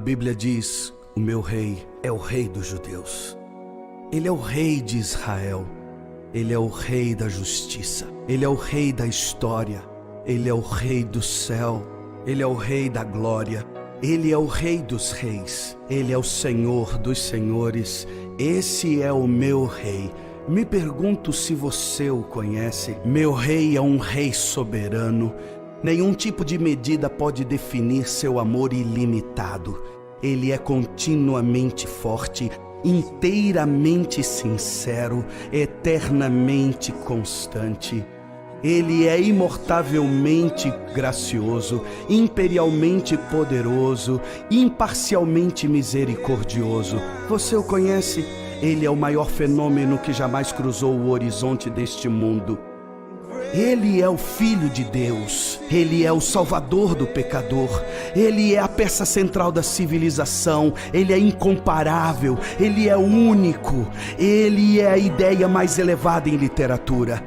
Bíblia diz: o meu rei é o rei dos judeus. Ele é o rei de Israel. Ele é o rei da justiça. Ele é o rei da história. Ele é o rei do céu. Ele é o rei da glória. Ele é o rei dos reis. Ele é o Senhor dos senhores. Esse é o meu rei. Me pergunto se você o conhece. Meu rei é um rei soberano. Nenhum tipo de medida pode definir seu amor ilimitado. Ele é continuamente forte, inteiramente sincero, eternamente constante. Ele é imortavelmente gracioso, imperialmente poderoso, imparcialmente misericordioso. Você o conhece? Ele é o maior fenômeno que jamais cruzou o horizonte deste mundo. Ele é o Filho de Deus, Ele é o Salvador do pecador, Ele é a peça central da civilização, Ele é incomparável, Ele é único, Ele é a ideia mais elevada em literatura.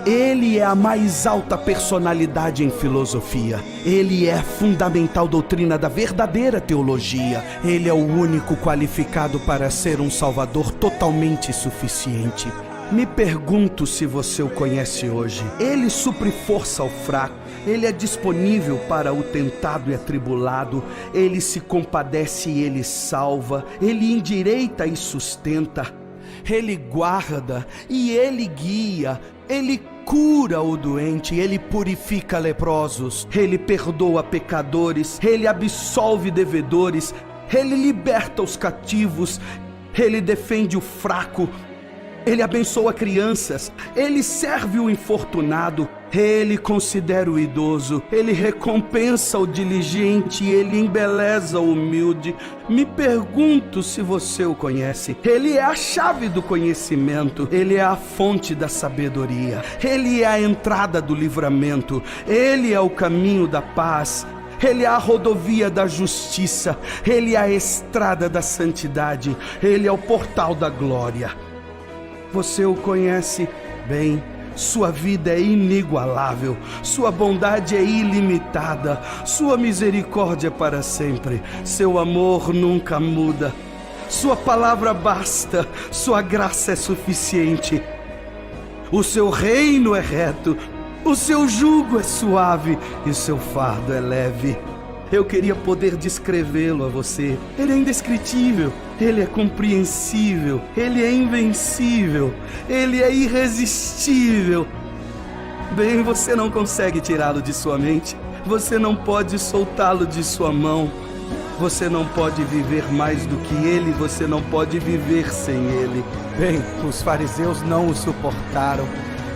Ele é a mais alta personalidade em filosofia. Ele é a fundamental doutrina da verdadeira teologia. Ele é o único qualificado para ser um Salvador totalmente suficiente. Me pergunto se você o conhece hoje. Ele supre força ao fraco. Ele é disponível para o tentado e atribulado. Ele se compadece e ele salva. Ele endireita e sustenta. Ele guarda e ele guia. Ele cura o doente, ele purifica leprosos, ele perdoa pecadores, ele absolve devedores, ele liberta os cativos, ele defende o fraco, ele abençoa crianças, ele serve o infortunado, ele considera o idoso, ele recompensa o diligente, ele embeleza o humilde. Me pergunto se você o conhece. Ele é a chave do conhecimento, ele é a fonte da sabedoria, ele é a entrada do livramento, ele é o caminho da paz. Ele é a rodovia da justiça, ele é a estrada da santidade, ele é o portal da glória. Você o conhece bem, sua vida é inigualável, sua bondade é ilimitada, sua misericórdia é para sempre, seu amor nunca muda, sua palavra basta, sua graça é suficiente, o seu reino é reto, o seu jugo é suave e seu fardo é leve. Eu queria poder descrevê-lo a você. Ele é indescritível, ele é compreensível, ele é invencível, ele é irresistível. Bem, você não consegue tirá-lo de sua mente, você não pode soltá-lo de sua mão. Você não pode viver mais do que ele, você não pode viver sem ele. Bem, os fariseus não o suportaram,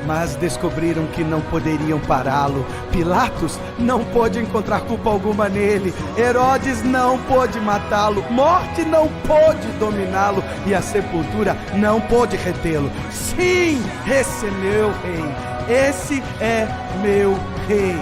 mas descobriram que não poderiam pará-lo. Pilatos não pôde encontrar culpa alguma nele. Herodes não pôde matá-lo. Morte não pôde dominá-lo. E a sepultura não pôde retê-lo. Sim, esse é meu rei. Esse é meu rei.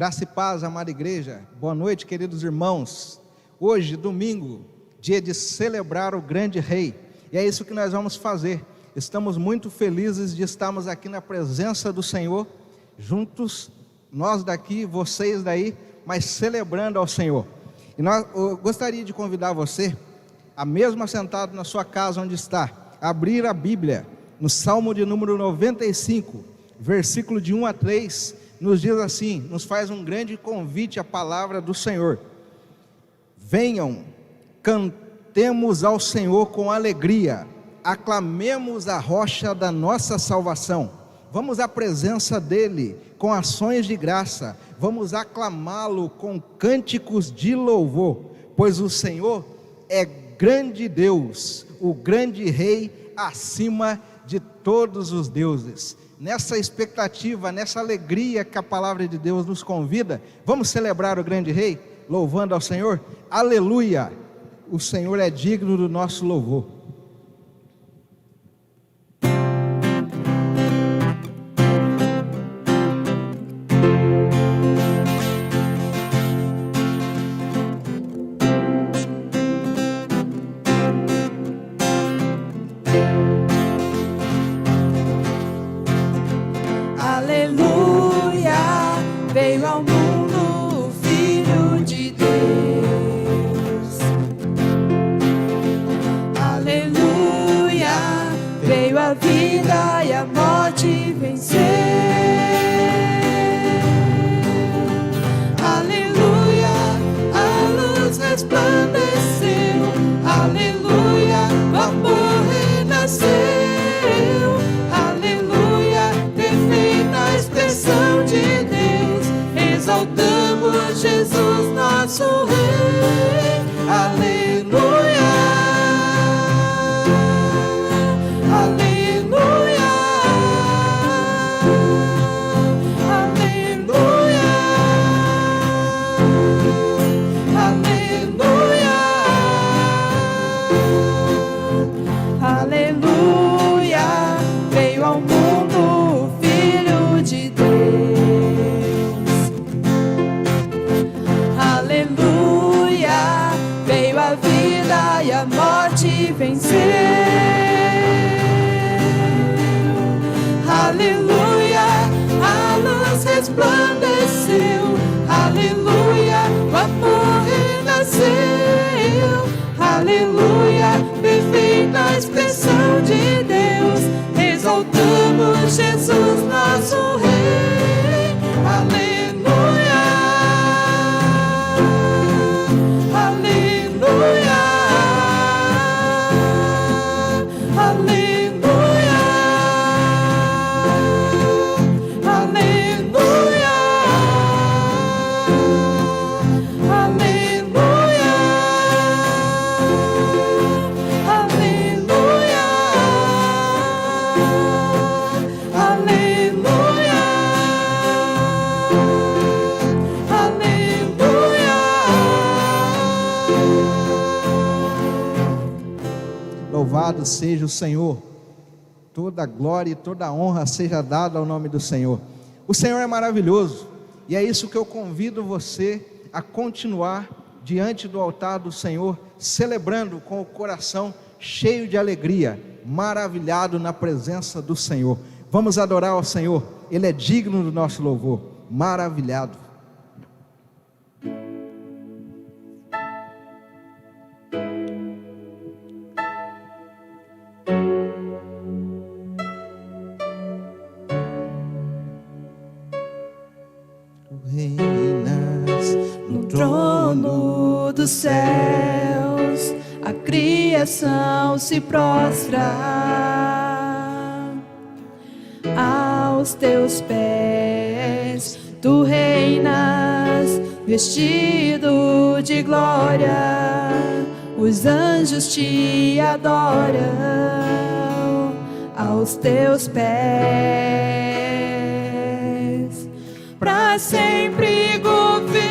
Graça e paz, amada igreja. Boa noite, queridos irmãos. Hoje, domingo, dia de celebrar o grande rei. E é isso que nós vamos fazer. Estamos muito felizes de estarmos aqui na presença do Senhor, juntos, nós daqui, vocês daí, mas celebrando ao Senhor. E eu gostaria de convidar você, a mesmo assentado na sua casa onde está, a abrir a Bíblia, no Salmo de número 95, versículo de 1 a 3, nos diz assim, nos faz um grande convite à palavra do Senhor. Venham, cantemos ao Senhor com alegria, aclamemos a rocha da nossa salvação. Vamos à presença dEle com ações de graça, vamos aclamá-lo com cânticos de louvor, pois o Senhor é grande Deus, o grande Rei acima de todos os deuses. Nessa expectativa, nessa alegria que a palavra de Deus nos convida, vamos celebrar o grande Rei, louvando ao Senhor. Aleluia! O Senhor é digno do nosso louvor. Veio ao mundo o Filho de Deus. Aleluia, veio a vida e a morte venceu. Aleluia, a luz resplandeceu. Aleluia, o amor renasceu. Aleluia, perfeita expressão de Deus. Exaltamos Jesus, nosso Rei. Aleluia, aleluia, aleluia, aleluia, aleluia. Veio ao mundo o Filho de Deus. E a morte venceu. Aleluia, a luz resplandeceu. Aleluia, o amor renasceu. Aleluia, perfeita expressão de Deus. Exaltamos Jesus, nosso Rei. Aleluia, aleluia. Louvado seja o Senhor, toda glória e toda honra seja dada ao nome do Senhor. O Senhor é maravilhoso, e é isso que eu convido você a continuar diante do altar do Senhor, celebrando com o coração cheio de alegria, maravilhado na presença do Senhor. Vamos adorar ao Senhor, Ele é digno do nosso louvor, maravilhado. Dos céus, a criação se prostra aos teus pés. Tu reinas vestido de glória, os anjos te adoram aos teus pés. Para sempre governarás,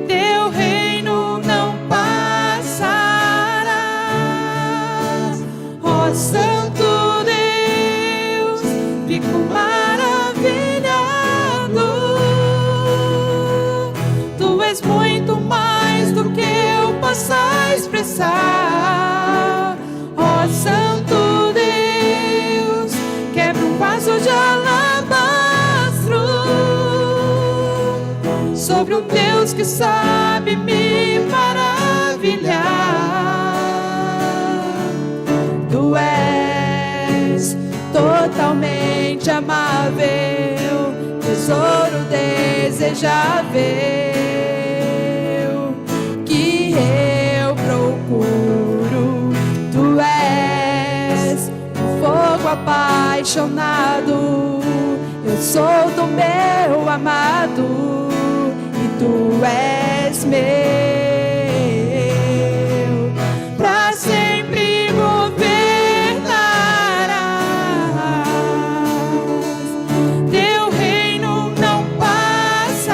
teu reino não passarás, ó Santo Deus, expressar. Ó Santo Deus, quebra um vaso de alabastro sobre um Deus que sabe me maravilhar. Tu és totalmente amável, tesouro desejável, que eu procuro. Tu és um fogo apaixonado, eu sou do meu amado e tu és meu. Pra sempre governarás, teu reino não passarás.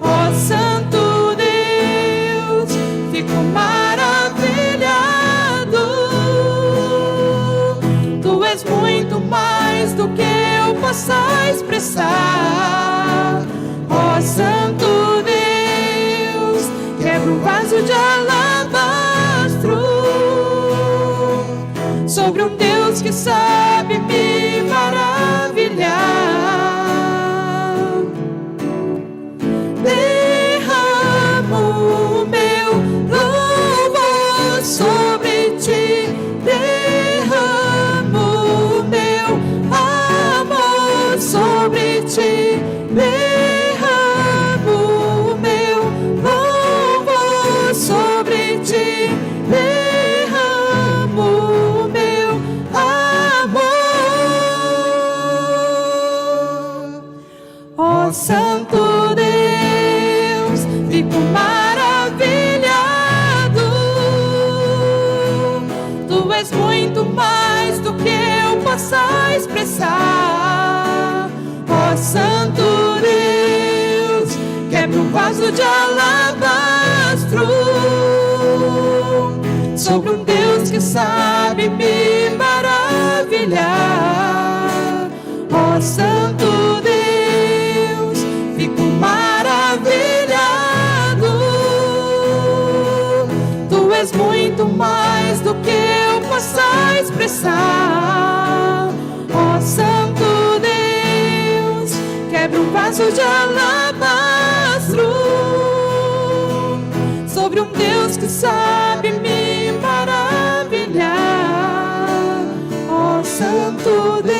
Ó Santo Deus, fico maravilhado. Tu és muito mais do que eu possa expressar. Ó Santo Deus, quebra um vaso de alabastro sobre um Deus que sabe me maravilhar. Derramo o meu louvor sobre ti, derramo o meu amor sobre ti, derramo o meu louvor sobre ti, derramo o meu amor. Ó Santo Deus, fico maravilhado. Tu és muito mais do que eu possa expressar. Ó Santo Deus, quebra um vaso de alabastro sobre um Deus que sabe me maravilhar. Ó Santo Deus, fico maravilhado. Tu és muito mais do que eu possa expressar. Ó Santo Deus, quebra um vaso de alabastro sobre um Deus que sabe me maravilhar. Ó Santo Deus.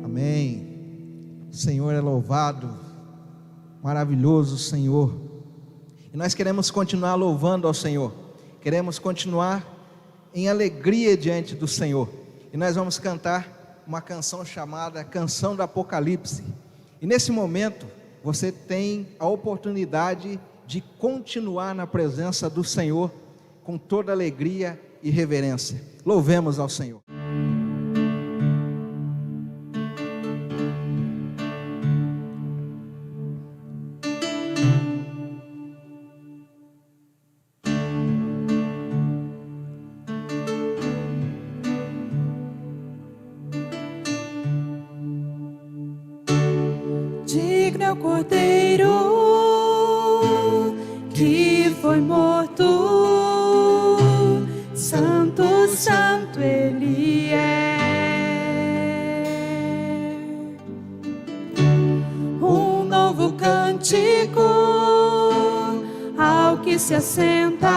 Amém. O Senhor é louvado, maravilhoso Senhor. E nós queremos continuar louvando ao Senhor, queremos continuar em alegria diante do Senhor. E nós vamos cantar uma canção chamada Canção do Apocalipse. E nesse momento você tem a oportunidade de continuar na presença do Senhor com toda alegria e reverência. Louvemos ao Senhor. Digno é o Cordeiro que foi morto, santo, santo Ele é. Um novo cântico ao que se assenta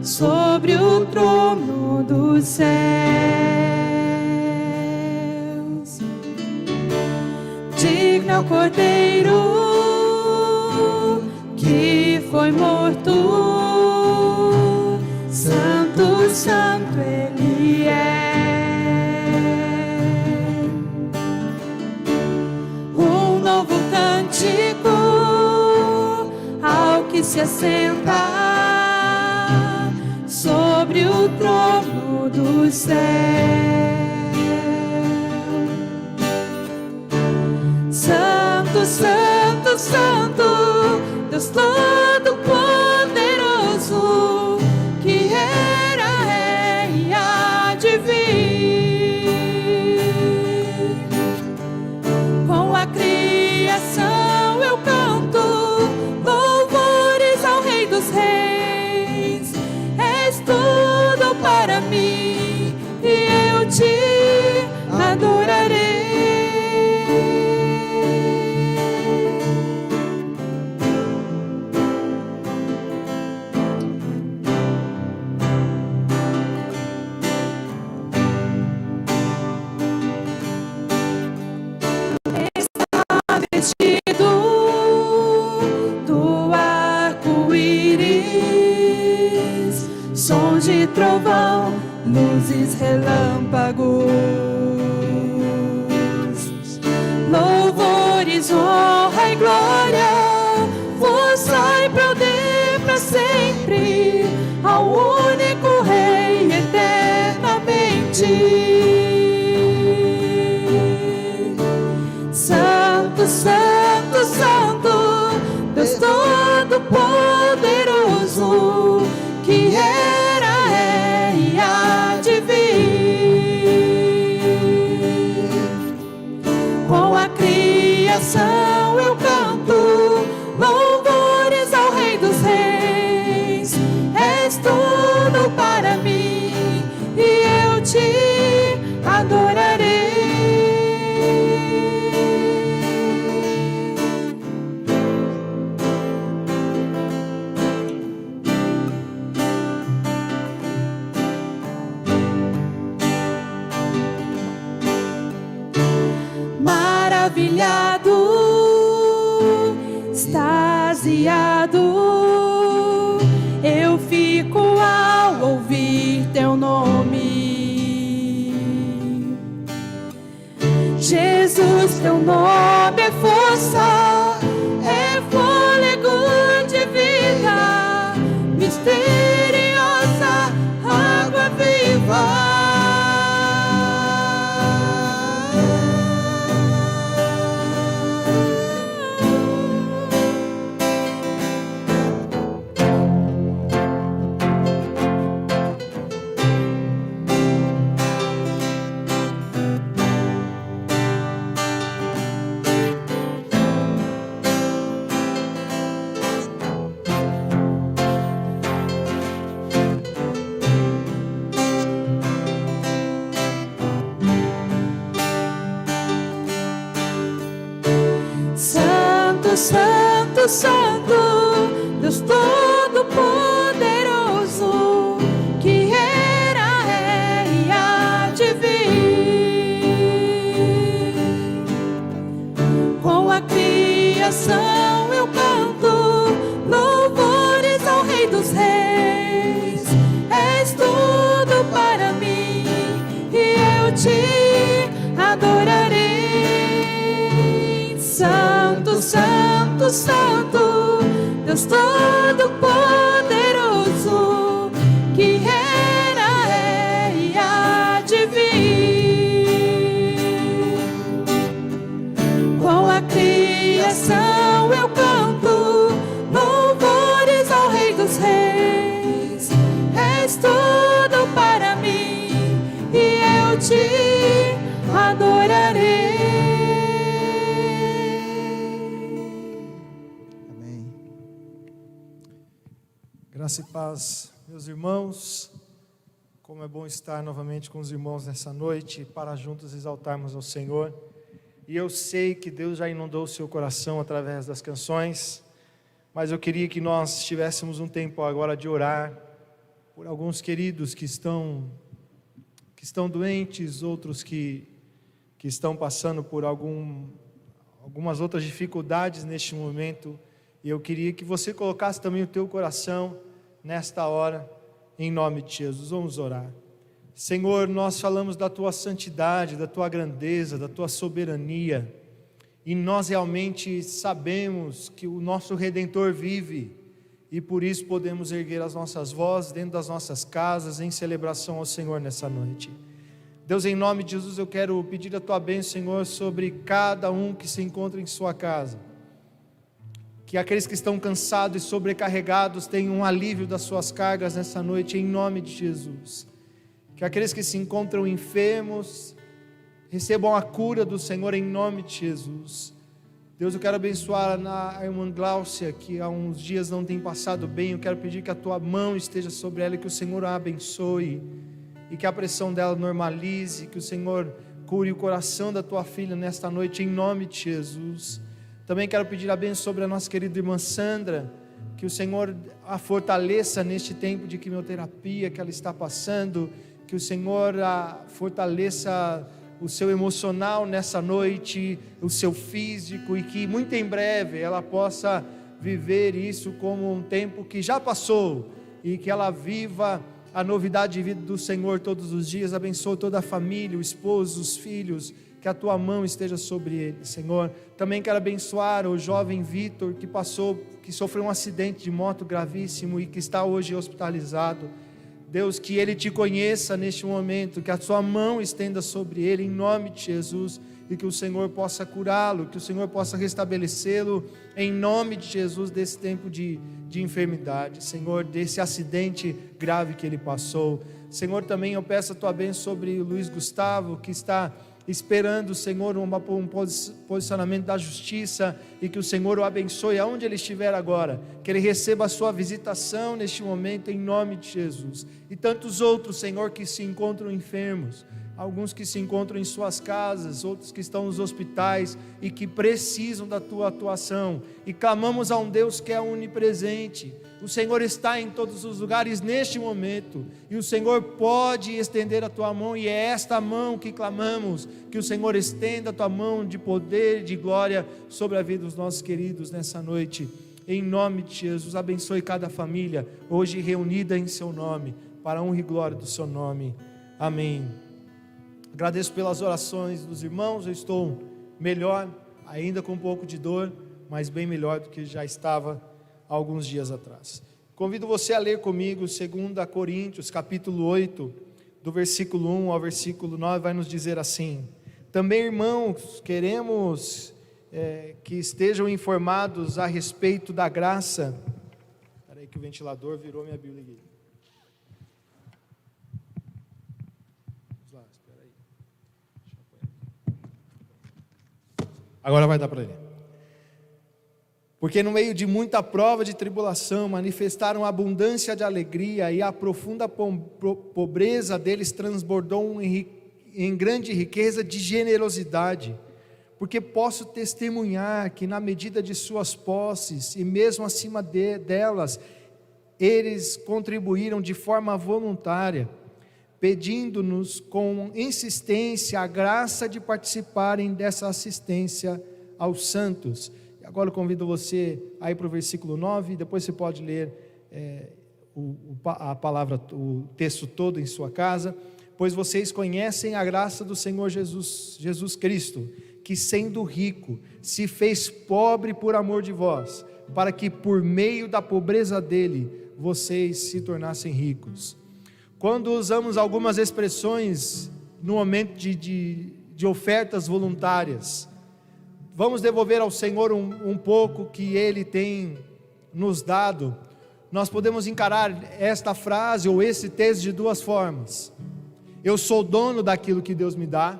sobre o trono dos céus. Digno é o Cordeiro que foi morto, santo, santo Ele é. Um novo cântico ao que se assenta sobre o trono dos céus. Santo, santo, santo, Deus Todo-Poderoso, que era, é e há de vir. Com a criação trovão, luzes, relâmpagos. Louvores, honra e glória, força e poder para sempre, ao único Rei eternamente. Santo, Santo, Santo, Deus Todo-Poderoso, que era, é e há de vir. Com a criação eu canto louvores ao Rei dos Reis. És tudo para mim e eu te adorarei. Maravilhado, extasiado, eu fico ao ouvir teu nome. Jesus, teu nome é força, é fôlego de vida, misteriosa água viva. Santo, Santo, Deus Todo-Poderoso, que era, é e há de vir. Com a criação eu canto louvores ao Rei dos Reis. És tudo para mim e eu te adorarei. Santo, Santo, Santo, Deus Todo-Poderoso, que era, é e há de vir. Com a criação eu canto louvores ao Rei dos Reis. És tudo para mim e eu te adorarei. Graça e paz, meus irmãos. Como é bom estar novamente com os irmãos nessa noite para juntos exaltarmos ao Senhor. E eu sei que Deus já inundou o seu coração através das canções, mas eu queria que nós tivéssemos um tempo agora de orar por alguns queridos que estão doentes, outros que estão passando por algumas outras dificuldades neste momento. E eu queria que você colocasse também o teu coração nesta hora, em nome de Jesus. Vamos orar. Senhor, nós falamos da tua santidade, da tua grandeza, da tua soberania, e nós realmente sabemos que o nosso Redentor vive, e por isso podemos erguer as nossas vozes dentro das nossas casas, em celebração ao Senhor nessa noite. Deus, em nome de Jesus, eu quero pedir a tua bênção, Senhor, sobre cada um que se encontra em sua casa. Que aqueles que estão cansados e sobrecarregados tenham um alívio das suas cargas nessa noite, em nome de Jesus. Que aqueles que se encontram enfermos recebam a cura do Senhor, em nome de Jesus. Deus, eu quero abençoar a irmã Gláucia, que há uns dias não tem passado bem. Eu quero pedir que a tua mão esteja sobre ela, que o Senhor a abençoe, e que a pressão dela normalize, que o Senhor cure o coração da tua filha nesta noite, em nome de Jesus. Também quero pedir a bênção sobre a nossa querida irmã Sandra, que o Senhor a fortaleça neste tempo de quimioterapia que ela está passando, que o Senhor a fortaleça o seu emocional nessa noite, o seu físico, e que muito em breve ela possa viver isso como um tempo que já passou, e que ela viva a novidade de vida do Senhor todos os dias. Abençoa toda a família, o esposo, os filhos, que a tua mão esteja sobre ele, Senhor. Também quero abençoar o jovem Vitor, que sofreu um acidente de moto gravíssimo e que está hoje hospitalizado. Deus, que ele te conheça neste momento, que a sua mão estenda sobre ele, em nome de Jesus, e que o Senhor possa curá-lo, que o Senhor possa restabelecê-lo, em nome de Jesus, desse tempo de enfermidade, Senhor, desse acidente grave que ele passou. Senhor, também eu peço a tua bênção sobre o Luiz Gustavo, que está esperando, Senhor, um posicionamento da justiça, e que o Senhor o abençoe aonde ele estiver agora, que ele receba a sua visitação neste momento, em nome de Jesus. E tantos outros, Senhor, que se encontram enfermos, alguns que se encontram em suas casas, outros que estão nos hospitais e que precisam da tua atuação, e clamamos a um Deus que é onipresente. O Senhor está em todos os lugares neste momento, e o Senhor pode estender a tua mão, e é esta mão que clamamos, que o Senhor estenda a tua mão de poder e de glória sobre a vida dos nossos queridos nessa noite, em nome de Jesus. Abençoe cada família hoje reunida em seu nome, para a honra e glória do seu nome, amém. Agradeço pelas orações dos irmãos. Eu estou melhor, ainda com um pouco de dor, mas bem melhor do que já estava há alguns dias atrás. Convido você a ler comigo 2 Coríntios, capítulo 8, do versículo 1 ao versículo 9, vai nos dizer assim: também, irmãos, queremos que estejam informados a respeito da graça. Espera aí que o ventilador virou minha Bíblia aqui. Agora vai dar para ler. Porque no meio de muita prova de tribulação, manifestaram abundância de alegria, e a profunda pobreza deles transbordou em grande riqueza de generosidade. Porque posso testemunhar que na medida de suas posses, e mesmo acima delas, eles contribuíram de forma voluntária, pedindo-nos com insistência a graça de participarem dessa assistência aos santos. Agora eu convido você a ir para o versículo 9, depois você pode ler a palavra, o texto todo em sua casa. Pois vocês conhecem a graça do Senhor Jesus Cristo, que sendo rico, se fez pobre por amor de vós, para que por meio da pobreza dele, vocês se tornassem ricos. Quando usamos algumas expressões no momento de ofertas voluntárias, vamos devolver ao Senhor um pouco que Ele tem nos dado. Nós podemos encarar esta frase ou esse texto de duas formas: eu sou dono daquilo que Deus me dá,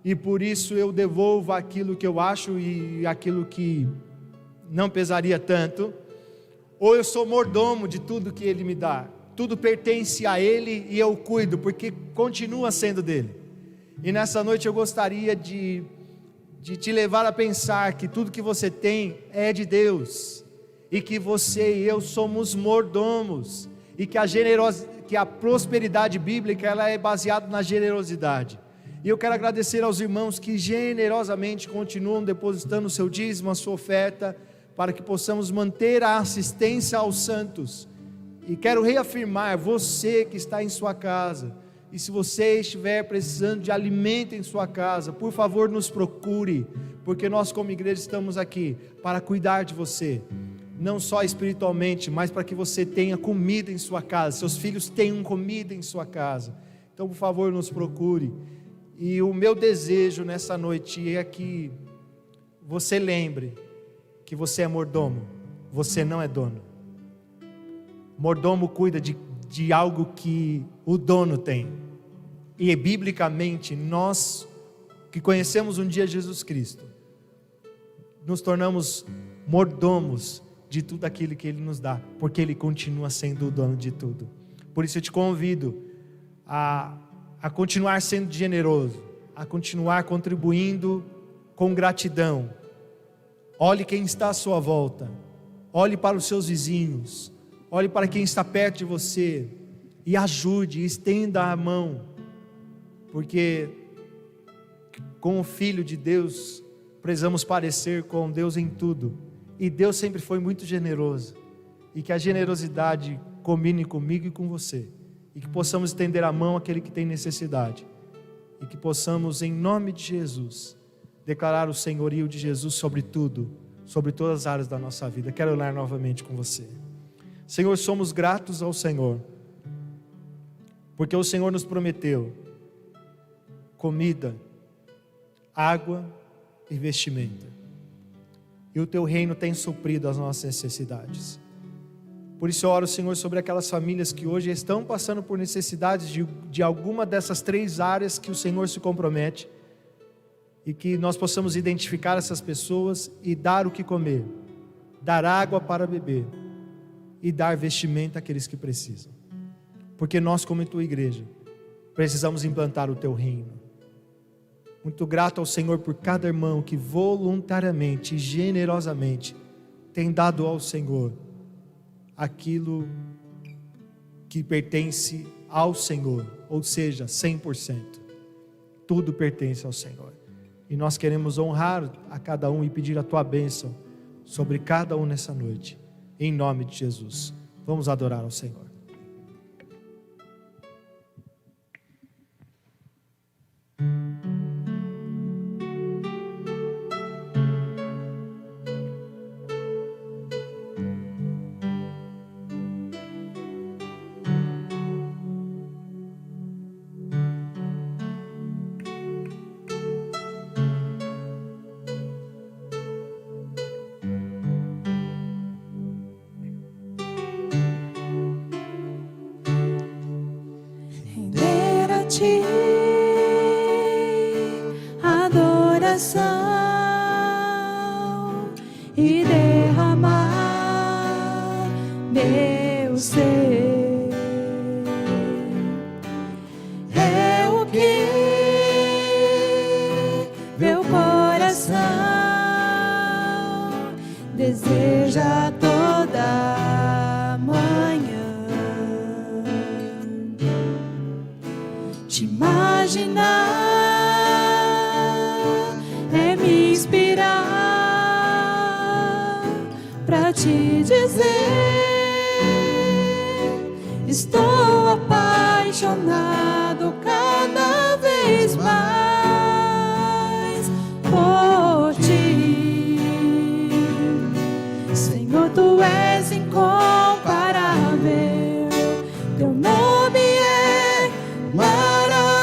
e por isso eu devolvo aquilo que eu acho e aquilo que não pesaria tanto. Ou eu sou mordomo de tudo que Ele me dá, tudo pertence a Ele e eu cuido, porque continua sendo dele. E nessa noite eu gostaria de te levar a pensar que tudo que você tem é de Deus, e que você e eu somos mordomos, e que a prosperidade bíblica ela é baseada na generosidade. E eu quero agradecer aos irmãos que generosamente continuam depositando o seu dízimo, a sua oferta, para que possamos manter a assistência aos santos. E quero reafirmar, você que está em sua casa, e se você estiver precisando de alimento em sua casa, por favor nos procure, porque nós como igreja estamos aqui para cuidar de você, não só espiritualmente, mas para que você tenha comida em sua casa, seus filhos tenham comida em sua casa. Então por favor nos procure. E o meu desejo nessa noite é que você lembre que você é mordomo, você não é dono. Mordomo cuida de algo que o dono tem. E biblicamente, nós que conhecemos um dia Jesus Cristo, nos tornamos mordomos de tudo aquilo que Ele nos dá, porque Ele continua sendo o dono de tudo. Por isso eu te convido a continuar sendo generoso, a continuar contribuindo com gratidão. Olhe quem está à sua volta, olhe para os seus vizinhos, olhe para quem está perto de você e ajude, estenda a mão, porque com o Filho de Deus precisamos parecer com Deus em tudo, e Deus sempre foi muito generoso, e que a generosidade combine comigo e com você, e e que possamos estender a mão àquele que tem necessidade, e que possamos, em nome de Jesus, declarar o senhorio de Jesus sobre tudo, sobre todas as áreas da nossa vida. Quero orar novamente com você. Senhor, somos gratos ao Senhor, porque o Senhor nos prometeu comida, água e vestimenta, e o Teu reino tem suprido as nossas necessidades. Por isso eu oro, Senhor, sobre aquelas famílias que hoje estão passando por necessidades de alguma dessas 3 áreas que o Senhor se compromete, e que nós possamos identificar essas pessoas e dar o que comer, dar água para beber e dar vestimenta àqueles que precisam, porque nós, como Tua igreja, precisamos implantar o Teu reino. Muito grato ao Senhor por cada irmão que voluntariamente e generosamente tem dado ao Senhor aquilo que pertence ao Senhor, ou seja, 100%. Tudo pertence ao Senhor. E nós queremos honrar a cada um e pedir a Tua bênção sobre cada um nessa noite, em nome de Jesus. Vamos adorar ao Senhor. Adoração e derramar meu ser é o que meu coração deseja toda manhã. Te imaginar é me inspirar pra te dizer: estou apaixonado cada vez mais por ti. Senhor, Tu és incomparável, Teu nome é maravilhoso.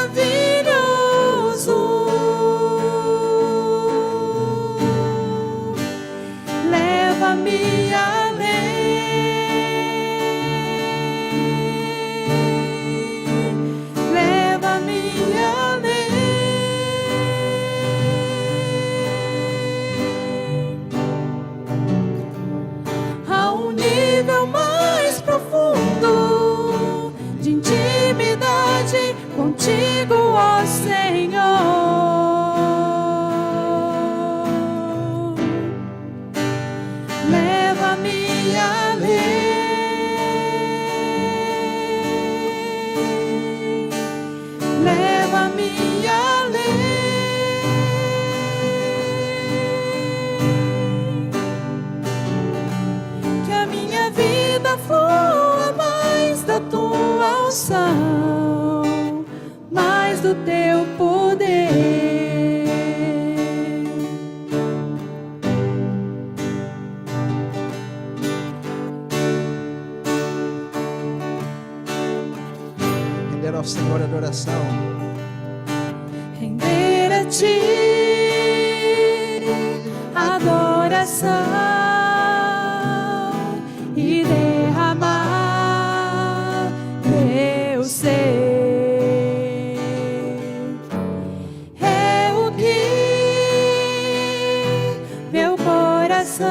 Leva-me além, leva-me além, a um nível mais profundo de intimidade contigo, ó Senhor. Leva-me além, leva-me além, que a minha vida flua mais da Tua unção, mais do Teu poder. Render ao Senhor adoração. Render a Ti adoração e derramar meu ser é o que meu coração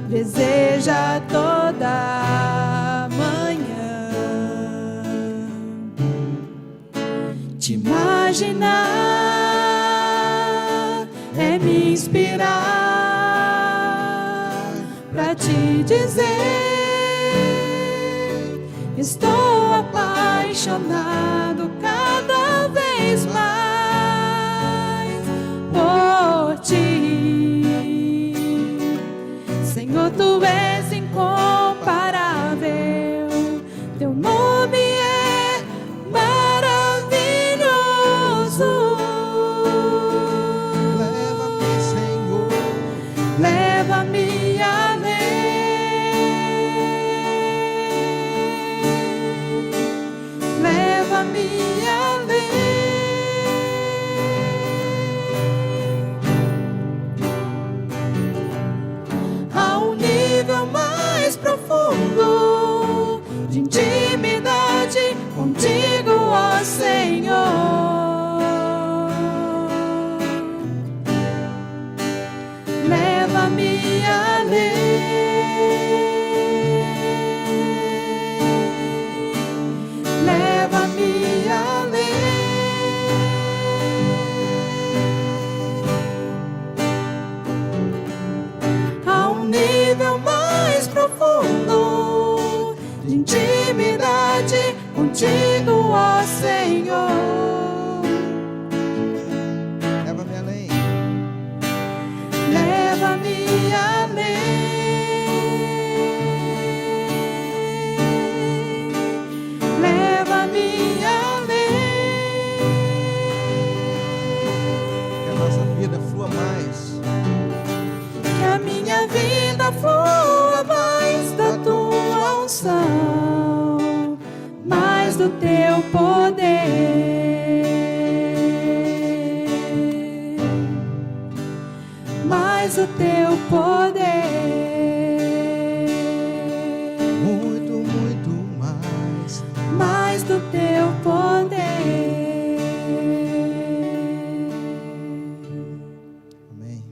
deseja toda manhã. Te imaginar é me inspirar pra te dizer: estou apaixonado cada vez mais por Ti. Senhor, Tu és incomparável, Teu leva-me além. Ao nível mais profundo de intimidade contigo, ó Senhor. Leva-me além. Leva-me além. A um nível mais profundo de intimidade contigo, ó Senhor. Leva-me além. Leva-me além. Leva-me além. Que a nossa vida flua mais. Que a minha vida flua mais da tua unção, mais do teu poder, mais do teu poder. Muito, muito mais. Mais do teu poder. Amém.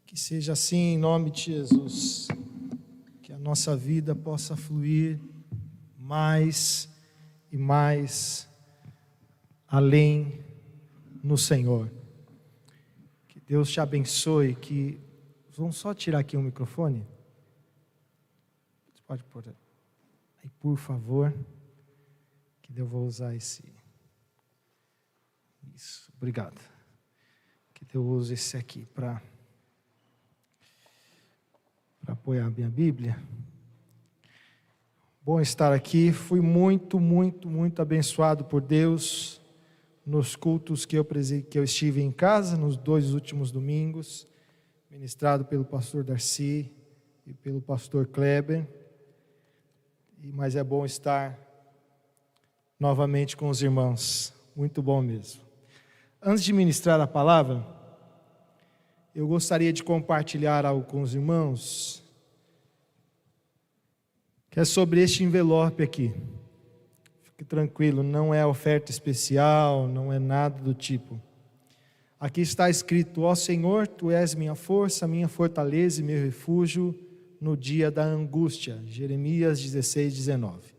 Que seja assim em nome de Jesus. Que a nossa vida possa fluir mais e mais além no Senhor. Que Deus te abençoe. Que vamos só tirar aqui o microfone. Você pode pôr aí, por favor. Que eu vou usar esse. Isso, obrigado. Que eu use esse aqui para apoiar a minha Bíblia. Bom estar aqui. Fui muito abençoado por Deus nos cultos que eu estive em casa, nos 2 últimos domingos, ministrado pelo pastor Darcy e pelo pastor Kleber. Mas é bom estar novamente com os irmãos. Muito bom mesmo. Antes de ministrar a palavra, eu gostaria de compartilhar algo com os irmãos, que é sobre este envelope aqui. Fique tranquilo, não é oferta especial, não é nada do tipo. Aqui está escrito: ó Senhor, Tu és minha força, minha fortaleza e meu refúgio no dia da angústia. Jeremias 16:19.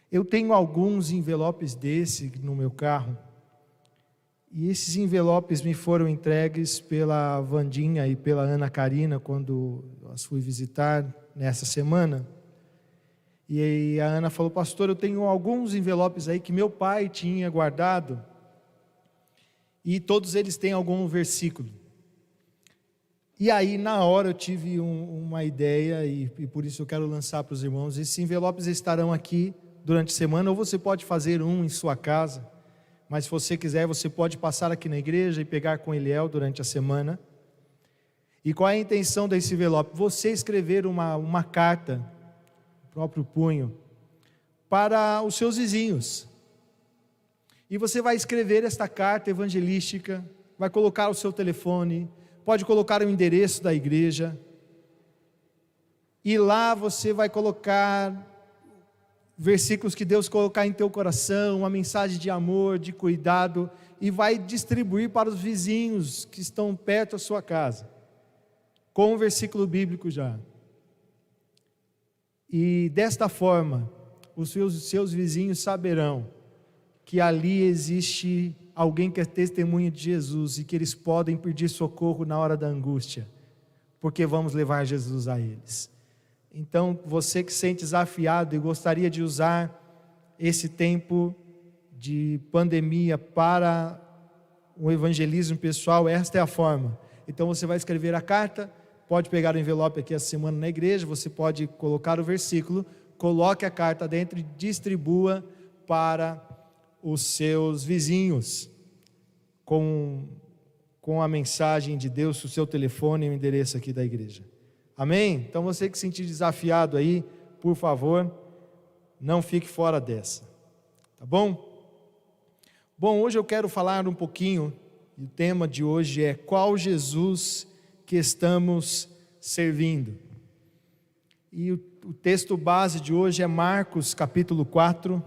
Eu tenho alguns envelopes desse no meu carro, e esses envelopes me foram entregues pela Vandinha e pela Ana Karina quando as fui visitar nessa semana. E aí a Ana falou: pastor, eu tenho alguns envelopes aí que meu pai tinha guardado, e todos eles têm algum versículo. E aí na hora eu tive uma ideia, e por isso eu quero lançar para os irmãos. Esses envelopes estarão aqui durante a semana, ou você pode fazer um em sua casa, mas se você quiser, você pode passar aqui na igreja e pegar com Eliel durante a semana. E qual é a intenção desse envelope? Você escrever uma carta, próprio punho, para os seus vizinhos. E você vai escrever esta carta evangelística, vai colocar o seu telefone, pode colocar o endereço da igreja, e lá você vai colocar versículos que Deus colocar em teu coração, uma mensagem de amor, de cuidado, e vai distribuir para os vizinhos que estão perto da sua casa, com um versículo bíblico já. E desta forma, os seus vizinhos saberão que ali existe alguém que é testemunha de Jesus e que eles podem pedir socorro na hora da angústia, porque vamos levar Jesus a eles. Então, você que se sente desafiado e gostaria de usar esse tempo de pandemia para o evangelismo pessoal, esta é a forma. Então, você vai escrever a carta, pode pegar o envelope aqui essa semana na igreja, você pode colocar o versículo, coloque a carta dentro e distribua para os seus vizinhos, com a mensagem de Deus, o seu telefone e o endereço aqui da igreja. Amém? Então você que se sentir desafiado aí, por favor, não fique fora dessa. Tá bom? Bom, hoje eu quero falar um pouquinho, e o tema de hoje é: qual Jesus que estamos servindo? E o texto base de hoje é Marcos capítulo 4,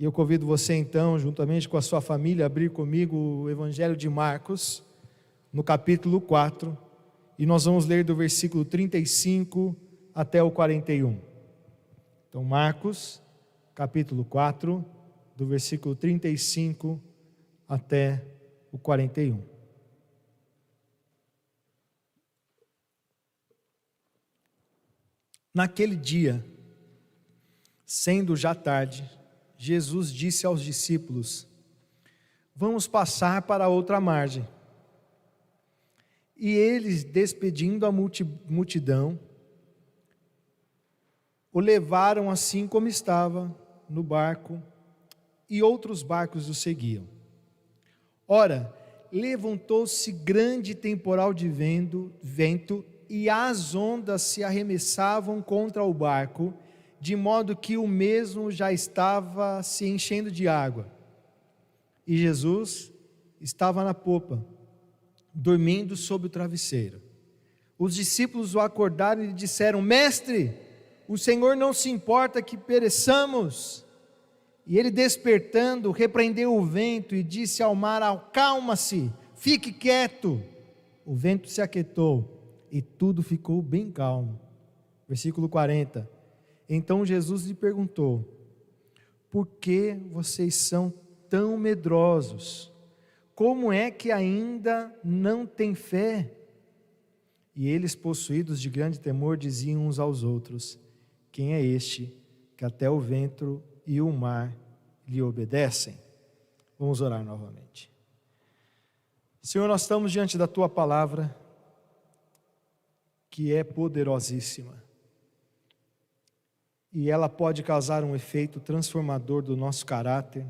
e eu convido você então, juntamente com a sua família, a abrir comigo o Evangelho de Marcos, no capítulo 4, e nós vamos ler do versículo 35 até o 41. Então, Marcos, capítulo 4, do versículo 35 até o 41. Naquele dia, sendo já tarde, Jesus disse aos discípulos: vamos passar para a outra margem. E eles, despedindo a multidão, o levaram assim como estava no barco, e outros barcos o seguiam. Ora, levantou-se grande temporal de vento, e as ondas se arremessavam contra o barco, de modo que o mesmo já estava se enchendo de água. E Jesus estava na popa, dormindo sob o travesseiro. Os discípulos o acordaram e lhe disseram: Mestre, o Senhor não se importa que pereçamos. E ele, despertando, repreendeu o vento e disse ao mar: acalma-se, fique quieto. O vento se aquietou e tudo ficou bem calmo. Versículo 40. Então Jesus lhe perguntou: por que vocês são tão medrosos? Como é que ainda não têm fé? E eles, possuídos de grande temor, diziam uns aos outros: quem é este que até o vento e o mar lhe obedecem? Vamos orar novamente. Senhor, nós estamos diante da Tua palavra, que é poderosíssima, e ela pode causar um efeito transformador do nosso caráter,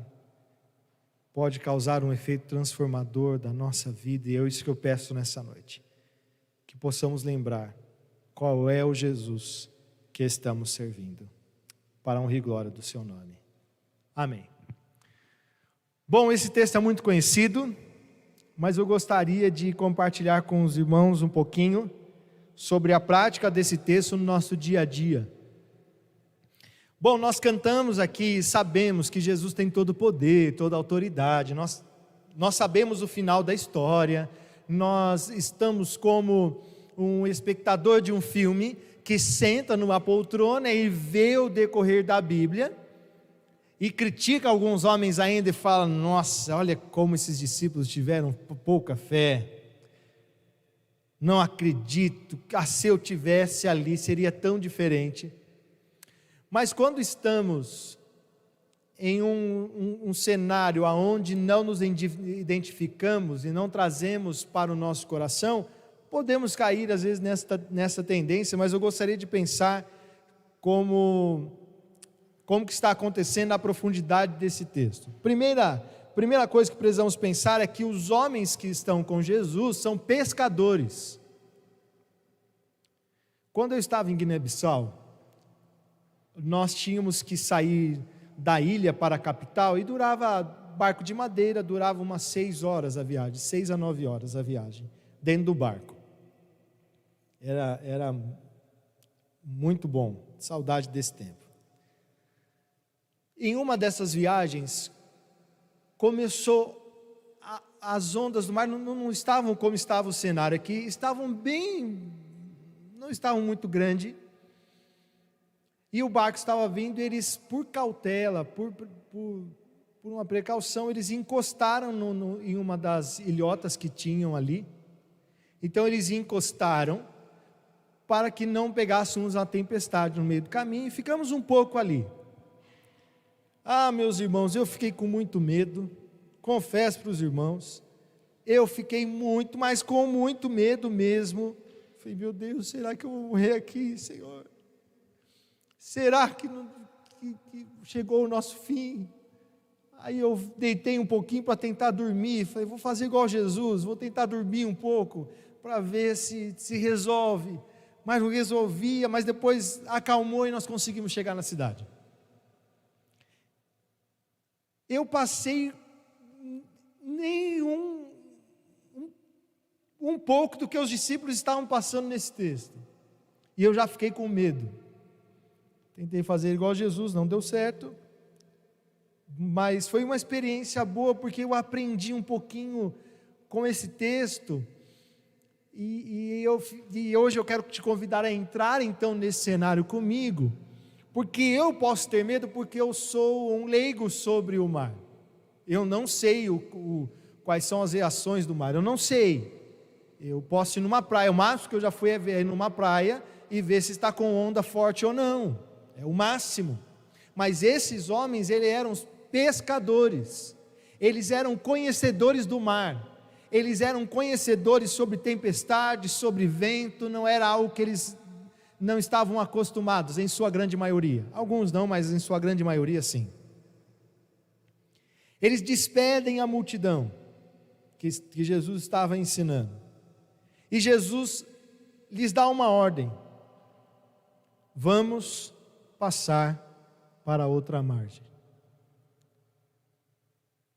pode causar um efeito transformador da nossa vida, e é isso que eu peço nessa noite, que possamos lembrar qual é o Jesus que estamos servindo, para a honra e glória do seu nome. Amém. Bom, esse texto é muito conhecido, mas eu gostaria de compartilhar com os irmãos um pouquinho sobre a prática desse texto no nosso dia a dia. Bom, nós cantamos aqui e sabemos que Jesus tem todo o poder, toda a autoridade, nós sabemos o final da história, nós estamos como um espectador de um filme que senta numa poltrona e vê o decorrer da Bíblia, e critica alguns homens ainda e fala: nossa, olha como esses discípulos tiveram pouca fé, não acredito, se eu tivesse ali seria tão diferente. Mas quando estamos em um cenário onde não nos identificamos e não trazemos para o nosso coração, podemos cair às vezes nessa tendência, mas eu gostaria de pensar como que está acontecendo a profundidade desse texto. Primeira coisa que precisamos pensar é que os homens que estão com Jesus são pescadores. Quando eu estava em Guiné-Bissau, nós tínhamos que sair da ilha para a capital, e barco de madeira, durava umas 6 horas a viagem, 6 a 9 horas a viagem, dentro do barco. Era muito bom, saudade desse tempo. Em uma dessas viagens, as ondas do mar não estavam como estava o cenário aqui, não estavam muito grandes, e o barco estava vindo, e eles, por cautela, por uma precaução, eles encostaram em uma das ilhotas que tinham ali. Então eles encostaram para que não pegássemos uma tempestade no meio do caminho, e ficamos um pouco ali. Meus irmãos, eu fiquei com muito medo, confesso para os irmãos, eu fiquei mas com muito medo mesmo. Falei: meu Deus, será que eu vou morrer aqui, Senhor? Será que chegou o nosso fim? Aí eu deitei um pouquinho para tentar dormir, falei: vou fazer igual Jesus, vou tentar dormir um pouco, para ver se resolve. mas não resolvia, mas depois acalmou e nós conseguimos chegar na cidade. Eu passei um pouco do que os discípulos estavam passando nesse texto, e eu já fiquei com medo. Tentei fazer igual Jesus, não deu certo, mas foi uma experiência boa, porque eu aprendi um pouquinho com esse texto, e hoje eu quero te convidar a entrar então nesse cenário comigo, porque eu posso ter medo, porque eu sou um leigo sobre o mar. Eu não sei quais são as reações do mar, eu não sei. Eu posso ir numa praia, o máximo que eu já fui é ver numa praia e ver se está com onda forte ou não, é o máximo. Mas esses homens, eles eram pescadores, eles eram conhecedores do mar, eles eram conhecedores sobre tempestade, sobre vento, não era algo que eles não estavam acostumados, em sua grande maioria. Alguns não, mas em sua grande maioria sim. Eles despedem a multidão que Jesus estava ensinando, e Jesus lhes dá uma ordem: vamos passar para outra margem.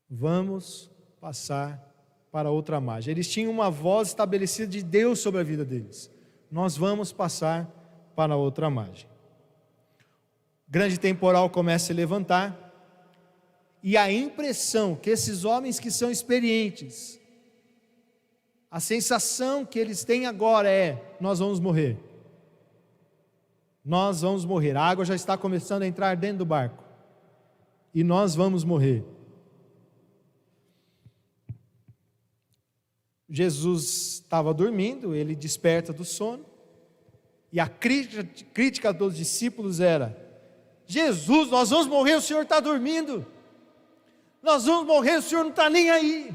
Vamos passar para outra margem. Eles tinham uma voz estabelecida de Deus sobre a vida deles: nós vamos passar para outra margem. Grande temporal começa a se levantar, e a impressão que esses homens que são experientes, a sensação que eles têm agora é: nós vamos morrer. Nós vamos morrer. A água já está começando a entrar dentro do barco, e nós vamos morrer. Jesus estava dormindo, ele desperta do sono, e a crítica dos discípulos era: Jesus, nós vamos morrer, o Senhor está dormindo. Nós vamos morrer, o Senhor não está nem aí.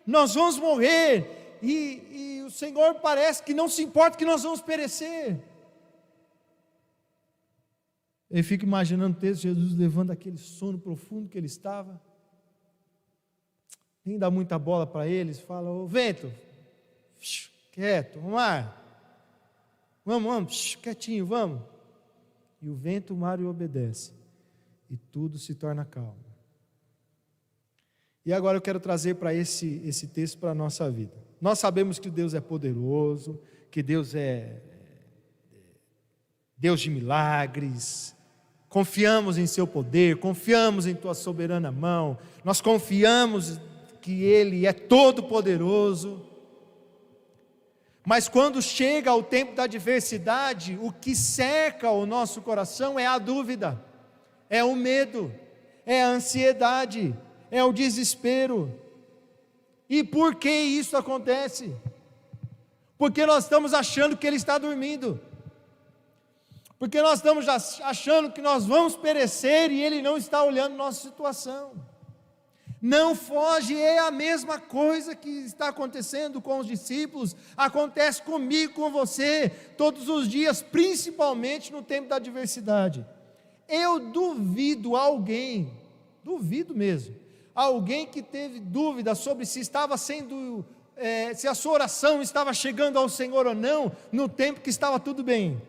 Nós vamos morrer, e o Senhor parece que não se importa que nós vamos perecer. Eu fico imaginando o texto, Jesus levando aquele sono profundo que ele estava, nem dá muita bola para eles, fala: ô vento, quieto, vamos lá, vamos, quietinho, vamos. E o vento, o mar lhe obedece, e tudo se torna calmo. E agora eu quero trazer para esse texto para a nossa vida. Nós sabemos que Deus é poderoso, que Deus é Deus de milagres, confiamos em seu poder, confiamos em tua soberana mão, nós confiamos que Ele é todo poderoso. Mas quando chega o tempo da adversidade, o que cerca o nosso coração é a dúvida, é o medo, é a ansiedade, é o desespero. E por que isso acontece? Porque nós estamos achando que Ele está dormindo, porque nós estamos achando que nós vamos perecer e Ele não está olhando nossa situação. Não foge, é a mesma coisa que está acontecendo com os discípulos, acontece comigo, com você, todos os dias, principalmente no tempo da adversidade. Eu duvido alguém, duvido mesmo, alguém que teve dúvida sobre se estava sendo, se a sua oração estava chegando ao Senhor ou não, no tempo que estava tudo bem.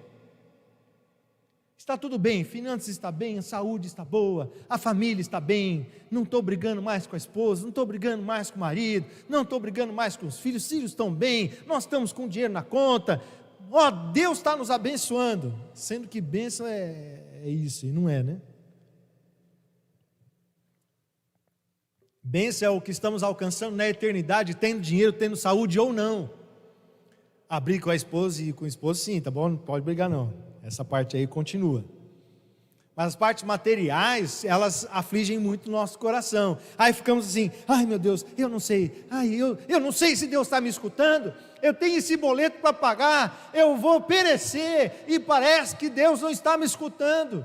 Está tudo bem, finanças está bem, a saúde está boa, a família está bem, não estou brigando mais com a esposa, não estou brigando mais com o marido, não estou brigando mais com os filhos estão bem, nós estamos com dinheiro na conta, Deus está nos abençoando, sendo que bênção é isso, e não é, né? Bênção é o que estamos alcançando na eternidade, tendo dinheiro, tendo saúde ou não. A briga com a esposa e com o esposo sim, tá bom? Não pode brigar não. Essa parte aí continua. Mas as partes materiais, elas afligem muito o nosso coração. Aí ficamos assim: ai meu Deus, eu não sei, eu não sei se Deus está me escutando, eu tenho esse boleto para pagar, eu vou perecer, e parece que Deus não está me escutando.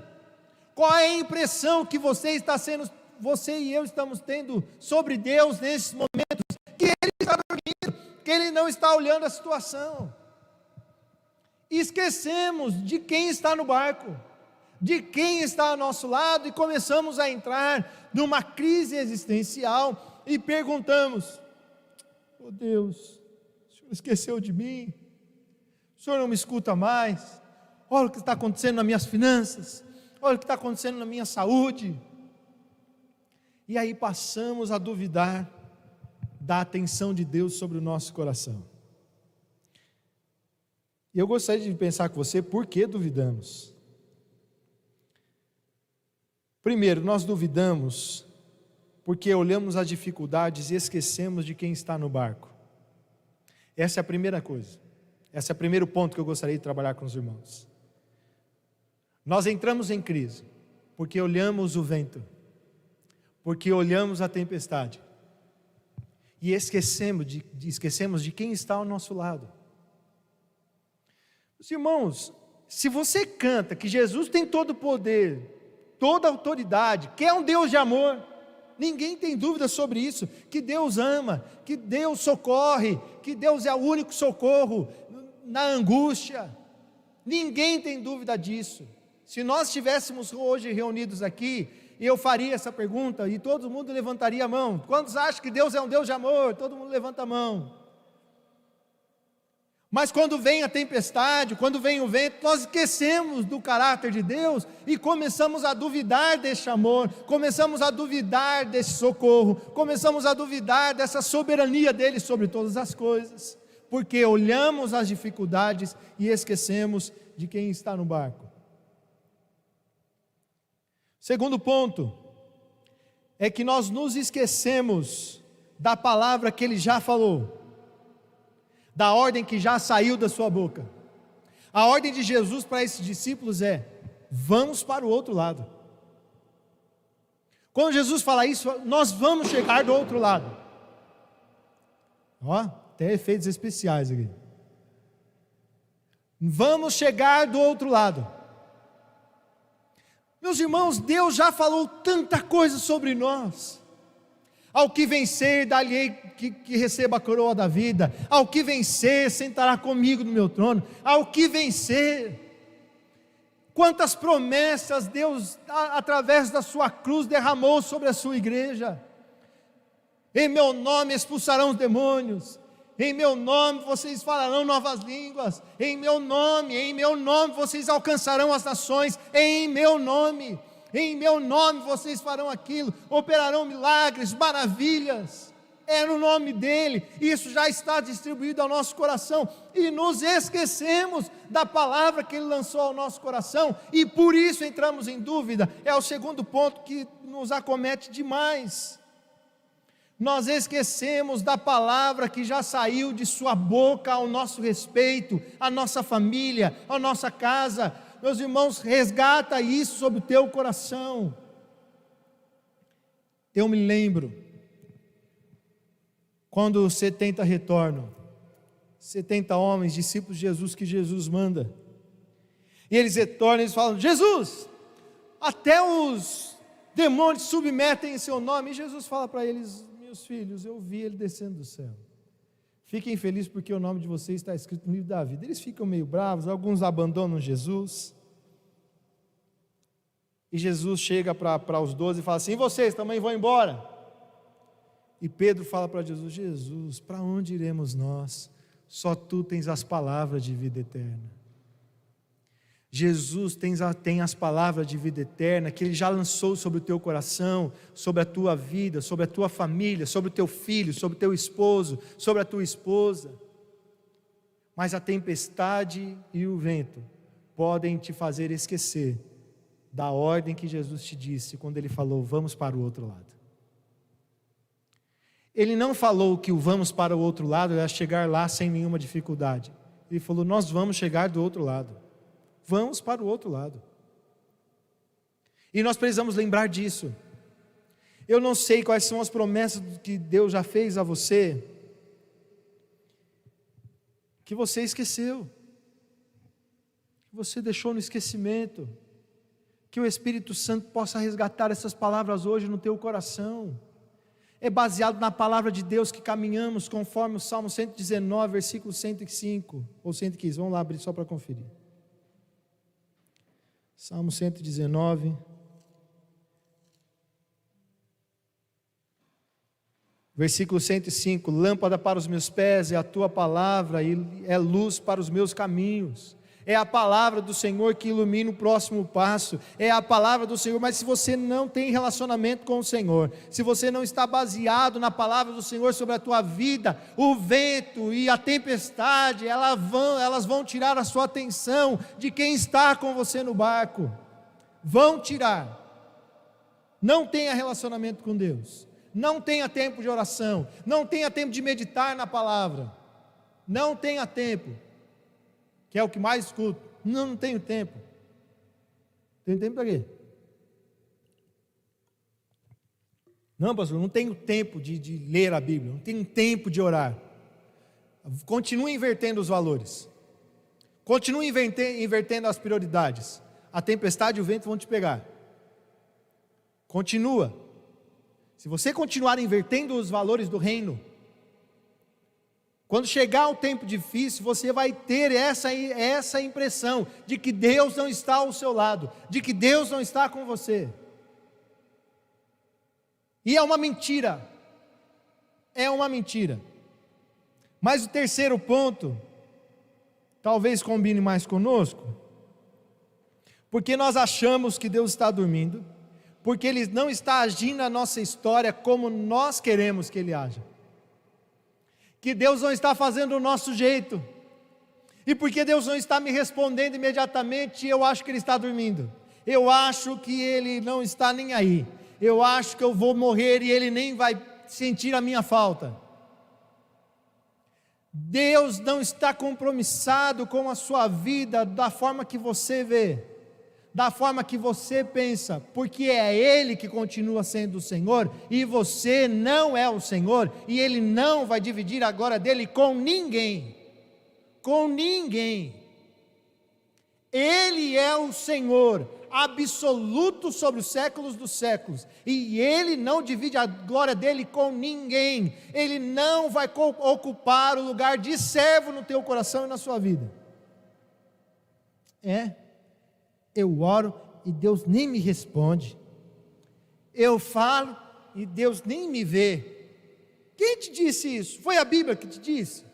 Qual é a impressão que você e eu estamos tendo sobre Deus nesses momentos? Que Ele está dormindo, que Ele não está olhando a situação. Esquecemos de quem está no barco, de quem está ao nosso lado, e começamos a entrar numa crise existencial e perguntamos: oh Deus, o Senhor esqueceu de mim? O Senhor não me escuta mais. Olha o que está acontecendo nas minhas finanças. Olha o que está acontecendo na minha saúde. E aí passamos a duvidar da atenção de Deus sobre o nosso coração. E eu gostaria de pensar com você, por que duvidamos? Primeiro, nós duvidamos porque olhamos as dificuldades e esquecemos de quem está no barco. Essa é a primeira coisa. Esse é o primeiro ponto que eu gostaria de trabalhar com os irmãos. Nós entramos em crise porque olhamos o vento, porque olhamos a tempestade e esquecemos de quem está ao nosso lado. Os irmãos, se você canta que Jesus tem todo o poder, toda a autoridade, que é um Deus de amor, ninguém tem dúvida sobre isso, que Deus ama, que Deus socorre, que Deus é o único socorro na angústia, ninguém tem dúvida disso. Se nós estivéssemos hoje reunidos aqui, eu faria essa pergunta e todo mundo levantaria a mão. Quantos acham que Deus é um Deus de amor? Todo mundo levanta a mão. Mas quando vem a tempestade, quando vem o vento, nós esquecemos do caráter de Deus e começamos a duvidar deste amor, começamos a duvidar desse socorro, começamos a duvidar dessa soberania dele sobre todas as coisas, porque olhamos as dificuldades e esquecemos de quem está no barco. Segundo ponto, é que nós nos esquecemos da palavra que ele já falou, da ordem que já saiu da sua boca. A ordem de Jesus para esses discípulos é: vamos para o outro lado. Quando Jesus fala isso, nós vamos chegar do outro lado. Ó, até efeitos especiais aqui. Vamos chegar do outro lado. Meus irmãos, Deus já falou tanta coisa sobre nós. Ao que vencer, dá-lhe que receba a coroa da vida. Ao que vencer, sentará comigo no meu trono. Ao que vencer. Quantas promessas Deus, através da sua cruz, derramou sobre a sua igreja. Em meu nome expulsarão os demônios. Em meu nome vocês falarão novas línguas. Em meu nome vocês alcançarão as nações. Em meu nome vocês farão aquilo, operarão milagres, maravilhas. É no nome dele. Isso já está distribuído ao nosso coração e nos esquecemos da palavra que ele lançou ao nosso coração e por isso entramos em dúvida. É o segundo ponto que nos acomete demais. Nós esquecemos da palavra que já saiu de sua boca ao nosso respeito, à nossa família, à nossa casa. Meus irmãos, resgata isso sobre o teu coração. Eu me lembro, quando os 70 retornam, 70 homens, discípulos de Jesus, que Jesus manda, e eles retornam e eles falam: Jesus, até os demônios submetem em seu nome. E Jesus fala para eles: meus filhos, eu vi ele descendo do céu. Fiquem felizes porque o nome de vocês está escrito no livro da vida. Eles ficam meio bravos, alguns abandonam Jesus. E Jesus chega para os 12 e fala assim: e vocês também vão embora? E Pedro fala para Jesus: Jesus, para onde iremos nós? Só tu tens as palavras de vida eterna. Jesus tem as palavras de vida eterna que ele já lançou sobre o teu coração, sobre a tua vida, sobre a tua família, sobre o teu filho, sobre o teu esposo, sobre a tua esposa. Mas a tempestade e o vento podem te fazer esquecer da ordem que Jesus te disse quando ele falou: vamos para o outro lado. Ele não falou que o vamos para o outro lado era chegar lá sem nenhuma dificuldade. Ele falou: nós vamos chegar do outro lado. Vamos para o outro lado. E nós precisamos lembrar disso. Eu não sei quais são as promessas que Deus já fez a você, que você esqueceu, que você deixou no esquecimento. Que o Espírito Santo possa resgatar essas palavras hoje no teu coração. É baseado na palavra de Deus que caminhamos, conforme o Salmo 119, versículo 105 ou 115. Vamos lá abrir só para conferir. Salmo 119, Versículo 105, lâmpada para os meus pés é a tua palavra e é luz para os meus caminhos. É a palavra do Senhor que ilumina o próximo passo, é a palavra do Senhor. Mas se você não tem relacionamento com o Senhor, se você não está baseado na palavra do Senhor sobre a tua vida, o vento e a tempestade, elas vão tirar a sua atenção de quem está com você no barco, vão tirar. Não tenha relacionamento com Deus, não tenha tempo de oração, não tenha tempo de meditar na palavra, não tenha tempo, que é o que mais escuto. Não tenho tempo. Tenho tempo para quê? Não, pastor, não tenho tempo de ler a Bíblia, não tenho tempo de orar. Continue invertendo os valores, continue invertendo as prioridades. A tempestade e o vento vão te pegar. Continua. Se você continuar invertendo os valores do reino, quando chegar o tempo difícil, você vai ter essa impressão de que Deus não está ao seu lado, de que Deus não está com você. E é uma mentira. É uma mentira. Mas o terceiro ponto, talvez combine mais conosco, porque nós achamos que Deus está dormindo, porque Ele não está agindo na nossa história como nós queremos que Ele haja, que Deus não está fazendo do nosso jeito, e porque Deus não está me respondendo imediatamente, eu acho que Ele está dormindo, eu acho que Ele não está nem aí, eu acho que eu vou morrer e Ele nem vai sentir a minha falta. Deus não está compromissado com a sua vida da forma que você vê, da forma que você pensa, porque é Ele que continua sendo o Senhor, e você não é o Senhor, e Ele não vai dividir a glória dEle com ninguém, Ele é o Senhor, absoluto sobre os séculos dos séculos, e Ele não divide a glória dEle com ninguém, Ele não vai ocupar o lugar de servo no teu coração e na sua vida. Eu oro e Deus nem me responde, eu falo e Deus nem me vê. Quem te disse isso? Foi a Bíblia que te disse?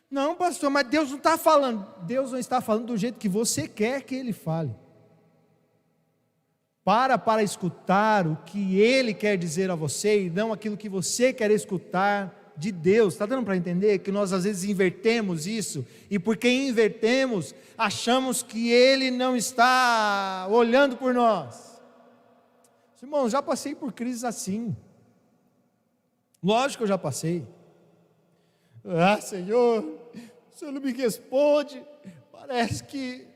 Não, pastor, mas Deus não está falando. Deus não está falando do jeito que você quer que Ele fale. Para escutar o que Ele quer dizer a você e não aquilo que você quer escutar de Deus. Está dando para entender que nós às vezes invertemos isso, e porque invertemos, achamos que Ele não está olhando por nós. Irmãos, já passei por crises assim, lógico que eu já passei. Senhor, o Senhor não me responde, parece que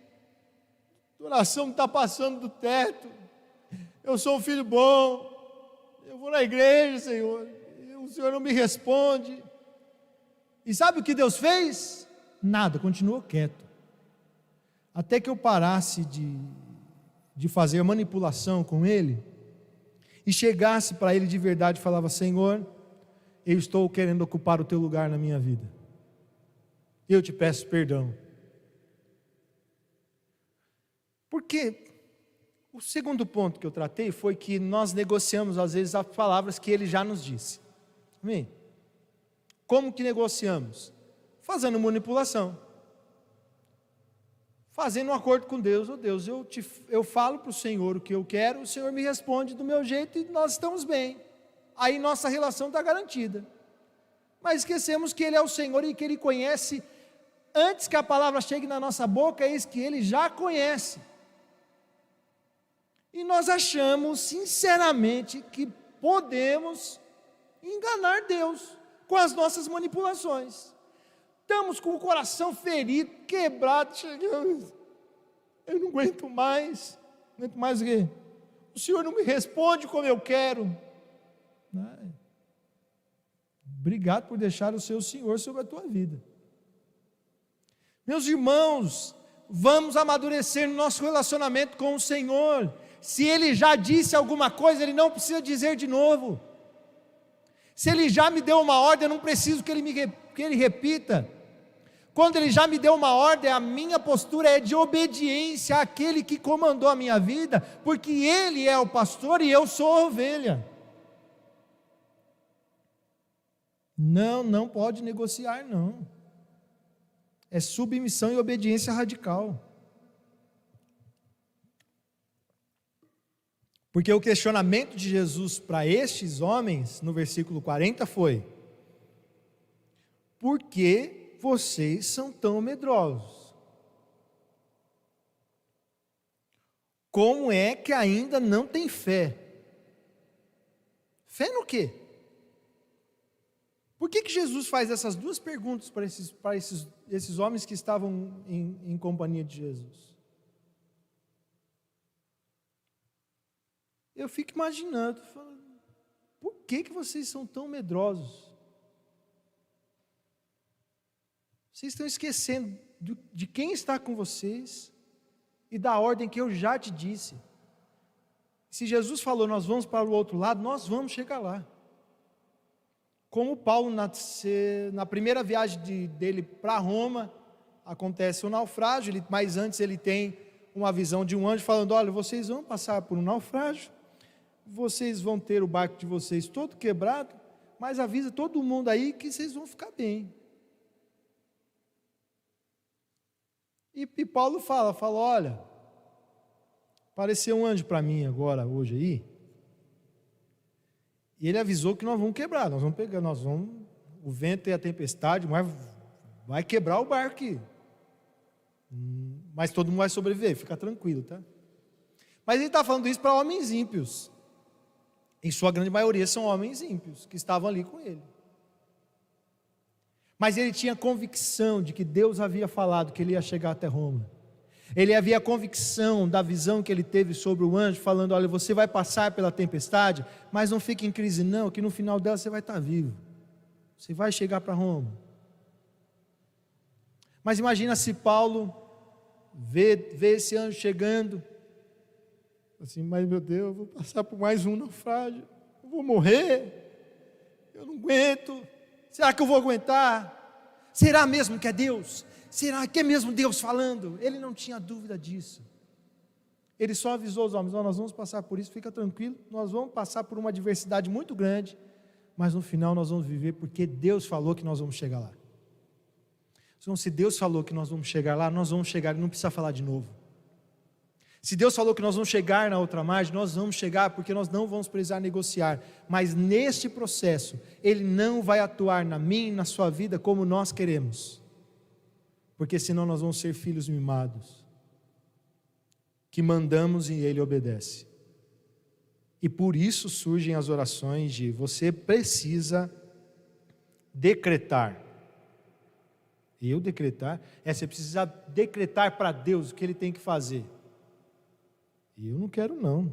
a oração está passando do teto, eu sou um filho bom, eu vou na igreja, Senhor, o Senhor não me responde. E sabe o que Deus fez? Nada, continuou quieto, até que eu parasse de fazer manipulação com Ele, e chegasse para Ele de verdade e falava: Senhor, eu estou querendo ocupar o teu lugar na minha vida, eu te peço perdão. Porque o segundo ponto que eu tratei foi que nós negociamos às vezes as palavras que Ele já nos disse. Amém? Como que negociamos? Fazendo manipulação, fazendo um acordo com Deus. Deus, eu falo para o Senhor o que eu quero, o Senhor me responde do meu jeito e nós estamos bem, aí nossa relação está garantida. Mas esquecemos que Ele é o Senhor e que Ele conhece, antes que a palavra chegue na nossa boca, eis que Ele já conhece. E nós achamos sinceramente que podemos enganar Deus com as nossas manipulações. Estamos com o coração ferido, quebrado, eu não aguento mais. Não aguento mais o quê? O Senhor não me responde como eu quero. Obrigado por deixar o seu Senhor sobre a tua vida. Meus irmãos, vamos amadurecer no nosso relacionamento com o Senhor. Se Ele já disse alguma coisa, Ele não precisa dizer de novo. Se Ele já me deu uma ordem, eu não preciso que Ele repita. Quando Ele já me deu uma ordem, a minha postura é de obediência àquele que comandou a minha vida, porque Ele é o pastor e eu sou a ovelha. Não pode negociar, não. É submissão e obediência radical. Porque o questionamento de Jesus para estes homens, no versículo 40, foi: por que vocês são tão medrosos? Como é que ainda não tem fé? Fé no quê? Por que Jesus faz essas duas perguntas para esses homens que estavam em companhia de Jesus? Eu fico imaginando, por que vocês são tão medrosos? Vocês estão esquecendo de quem está com vocês e da ordem que eu já te disse. Se Jesus falou, nós vamos para o outro lado, nós vamos chegar lá. Como Paulo, na primeira viagem dele para Roma, acontece um naufrágio, mas antes ele tem uma visão de um anjo falando: olha, vocês vão passar por um naufrágio, vocês vão ter o barco de vocês todo quebrado, mas avisa todo mundo aí que vocês vão ficar bem. E Paulo fala, olha, apareceu um anjo para mim agora, hoje aí, e ele avisou que nós vamos quebrar, o vento e a tempestade, mas vai quebrar o barco aqui. Mas todo mundo vai sobreviver, fica tranquilo, tá? Mas ele está falando isso para homens ímpios. Em sua grande maioria são homens ímpios, que estavam ali com ele. Mas ele tinha convicção de que Deus havia falado que ele ia chegar até Roma. Ele havia a convicção da visão que ele teve sobre o anjo, falando: olha, você vai passar pela tempestade, mas não fique em crise não, que no final dela você vai estar vivo. Você vai chegar para Roma. Mas imagina se Paulo vê esse anjo chegando, assim: mas meu Deus, eu vou passar por mais um naufrágio, eu vou morrer, eu não aguento, será que eu vou aguentar? Será mesmo que é Deus? Será que é mesmo Deus falando? Ele não tinha dúvida disso. Ele só avisou os homens: nós vamos passar por isso, fica tranquilo, nós vamos passar por uma adversidade muito grande, mas no final nós vamos viver, porque Deus falou que nós vamos chegar lá. Então, se Deus falou que nós vamos chegar lá, nós vamos chegar, e não precisa falar de novo. Se Deus falou que nós vamos chegar na outra margem, nós vamos chegar, porque nós não vamos precisar negociar. Mas neste processo, Ele não vai atuar na minha e na sua vida como nós queremos, porque senão nós vamos ser filhos mimados, que mandamos e Ele obedece. E por isso surgem as orações de: você precisa decretar. Eu decretar? Você precisa decretar para Deus o que Ele tem que fazer. E eu não quero não.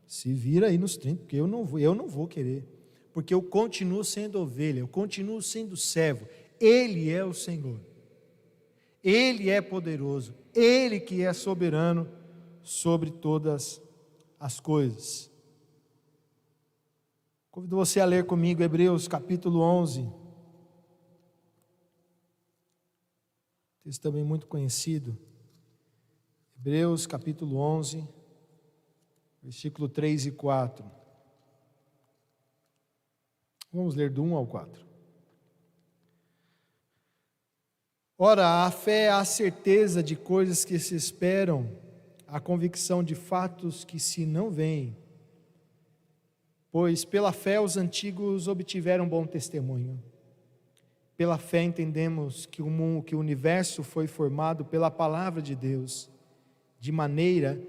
Se vira aí nos 30, porque eu não vou querer. Porque eu continuo sendo ovelha, eu continuo sendo servo. Ele é o Senhor. Ele é poderoso, Ele que é soberano sobre todas as coisas. Convido você a ler comigo Hebreus capítulo 11. Texto também muito conhecido. Hebreus capítulo 11, versículo 3 e 4. Vamos ler do 1 ao 4. Ora, a fé é a certeza de coisas que se esperam, a convicção de fatos que se não veem. Pois pela fé os antigos obtiveram bom testemunho. Pela fé entendemos que o universo foi formado pela palavra de Deus, de maneira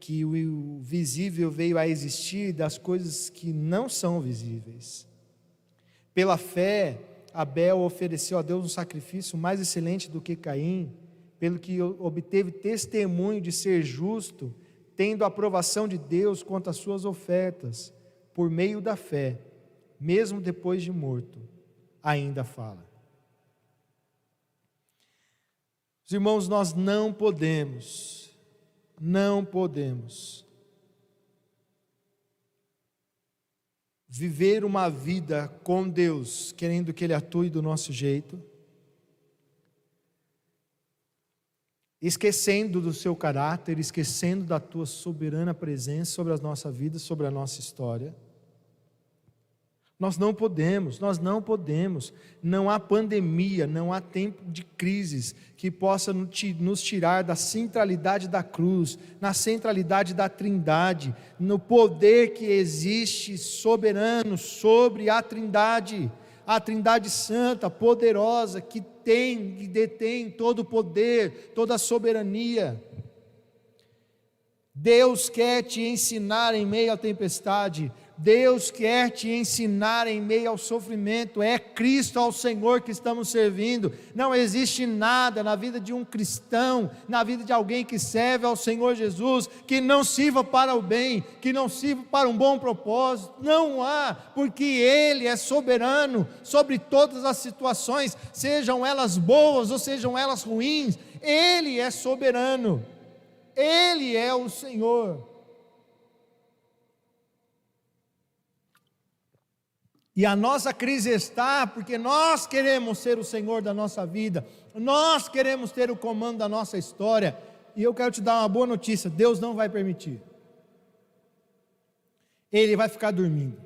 que o visível veio a existir das coisas que não são visíveis. Pela fé, Abel ofereceu a Deus um sacrifício mais excelente do que Caim, pelo que obteve testemunho de ser justo, tendo a aprovação de Deus quanto às suas ofertas, por meio da fé, mesmo depois de morto, ainda fala. Os irmãos, nós não podemos viver uma vida com Deus, querendo que Ele atue do nosso jeito, esquecendo do seu caráter, esquecendo da tua soberana presença sobre a nossa vida, sobre a nossa história. Nós não podemos. Não há pandemia, não há tempo de crises que possa nos tirar da centralidade da cruz, na centralidade da Trindade, no poder que existe soberano sobre a Trindade santa, poderosa, que detém todo o poder, toda a soberania. Deus quer te ensinar em meio à tempestade, Deus quer te ensinar em meio ao sofrimento. É Cristo, ao Senhor que estamos servindo. Não existe nada na vida de um cristão, na vida de alguém que serve ao Senhor Jesus, que não sirva para o bem, que não sirva para um bom propósito. Não há, porque Ele é soberano sobre todas as situações, sejam elas boas ou sejam elas ruins. Ele é soberano, Ele é o Senhor. E a nossa crise está porque nós queremos ser o Senhor da nossa vida, nós queremos ter o comando da nossa história, e eu quero te dar uma boa notícia: Deus não vai permitir. Ele vai ficar dormindo,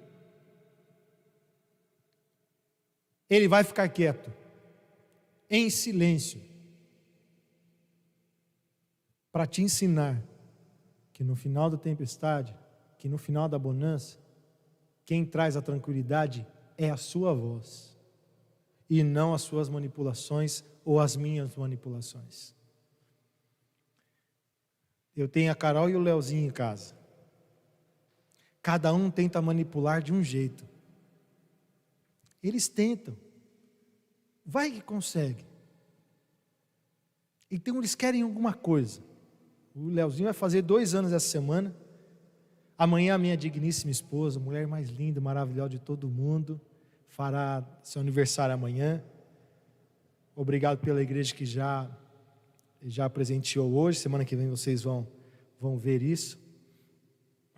Ele vai ficar quieto, em silêncio, para te ensinar que no final da tempestade, que no final da bonança, quem traz a tranquilidade é a sua voz, e não as suas manipulações ou as minhas manipulações. Eu tenho a Carol e o Leozinho em casa. Cada um tenta manipular de um jeito. Eles tentam. Vai que consegue. Então eles querem alguma coisa. O Leozinho vai fazer 2 anos essa semana. Amanhã a minha digníssima esposa, mulher mais linda, maravilhosa de todo mundo, fará seu aniversário amanhã. Obrigado pela igreja que já presenteou hoje. Semana que vem vocês vão ver isso.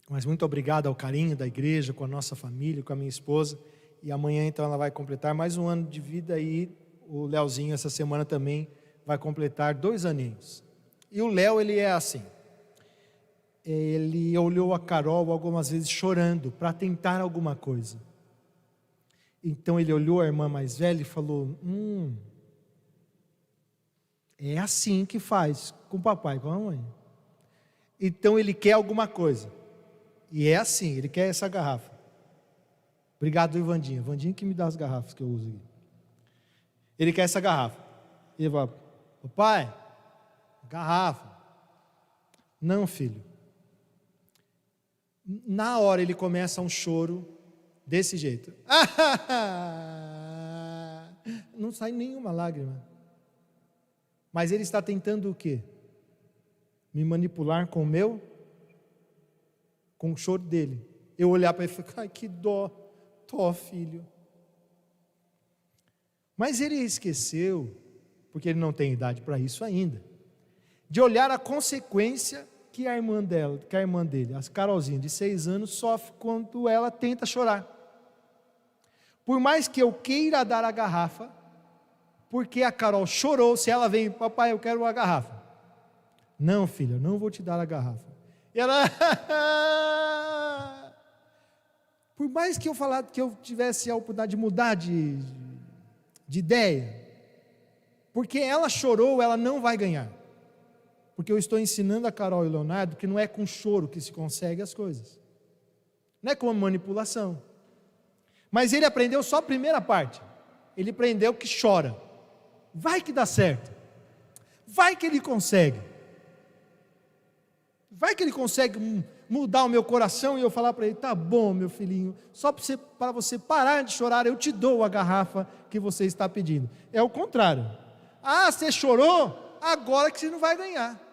Mas muito obrigado ao carinho da igreja, com a nossa família, com a minha esposa. E amanhã então ela vai completar mais um ano de vida, e o Leozinho essa semana também vai completar 2 aninhos. E o Léo, ele é assim. Ele olhou a Carol algumas vezes chorando para tentar alguma coisa. Então ele olhou a irmã mais velha e falou: é assim que faz com o papai e com a mamãe. Então ele quer alguma coisa, e é assim, ele quer essa garrafa. Obrigado, Ivandinho. Ivandinho que me dá as garrafas que eu uso aqui. Ele quer essa garrafa. Ele fala: papai, garrafa. Não, filho. Na hora ele começa um choro desse jeito. Não sai nenhuma lágrima. Mas ele está tentando o quê? Me manipular com o choro dele. Eu olhar para ele e falar: ai, que dó, filho. Mas ele esqueceu, porque ele não tem idade para isso ainda, de olhar a consequência que a irmã dele, a Carolzinha de 6 anos, sofre quando ela tenta chorar. Por mais que eu queira dar a garrafa, porque a Carol chorou, se ela vem: papai, eu quero uma garrafa. Não, filha, eu não vou te dar a garrafa. E ela por mais que eu tivesse a oportunidade de mudar de ideia, porque ela chorou, ela não vai ganhar. Porque eu estou ensinando a Carol e o Leonardo que não é com choro que se consegue as coisas. Não é com manipulação. Mas ele aprendeu só a primeira parte. Ele aprendeu que chora. Vai que dá certo. Vai que ele consegue. Vai que ele consegue mudar o meu coração e eu falar para ele: tá bom, meu filhinho, só para você parar de chorar, eu te dou a garrafa que você está pedindo. É o contrário. Ah, você chorou? Agora que você não vai ganhar.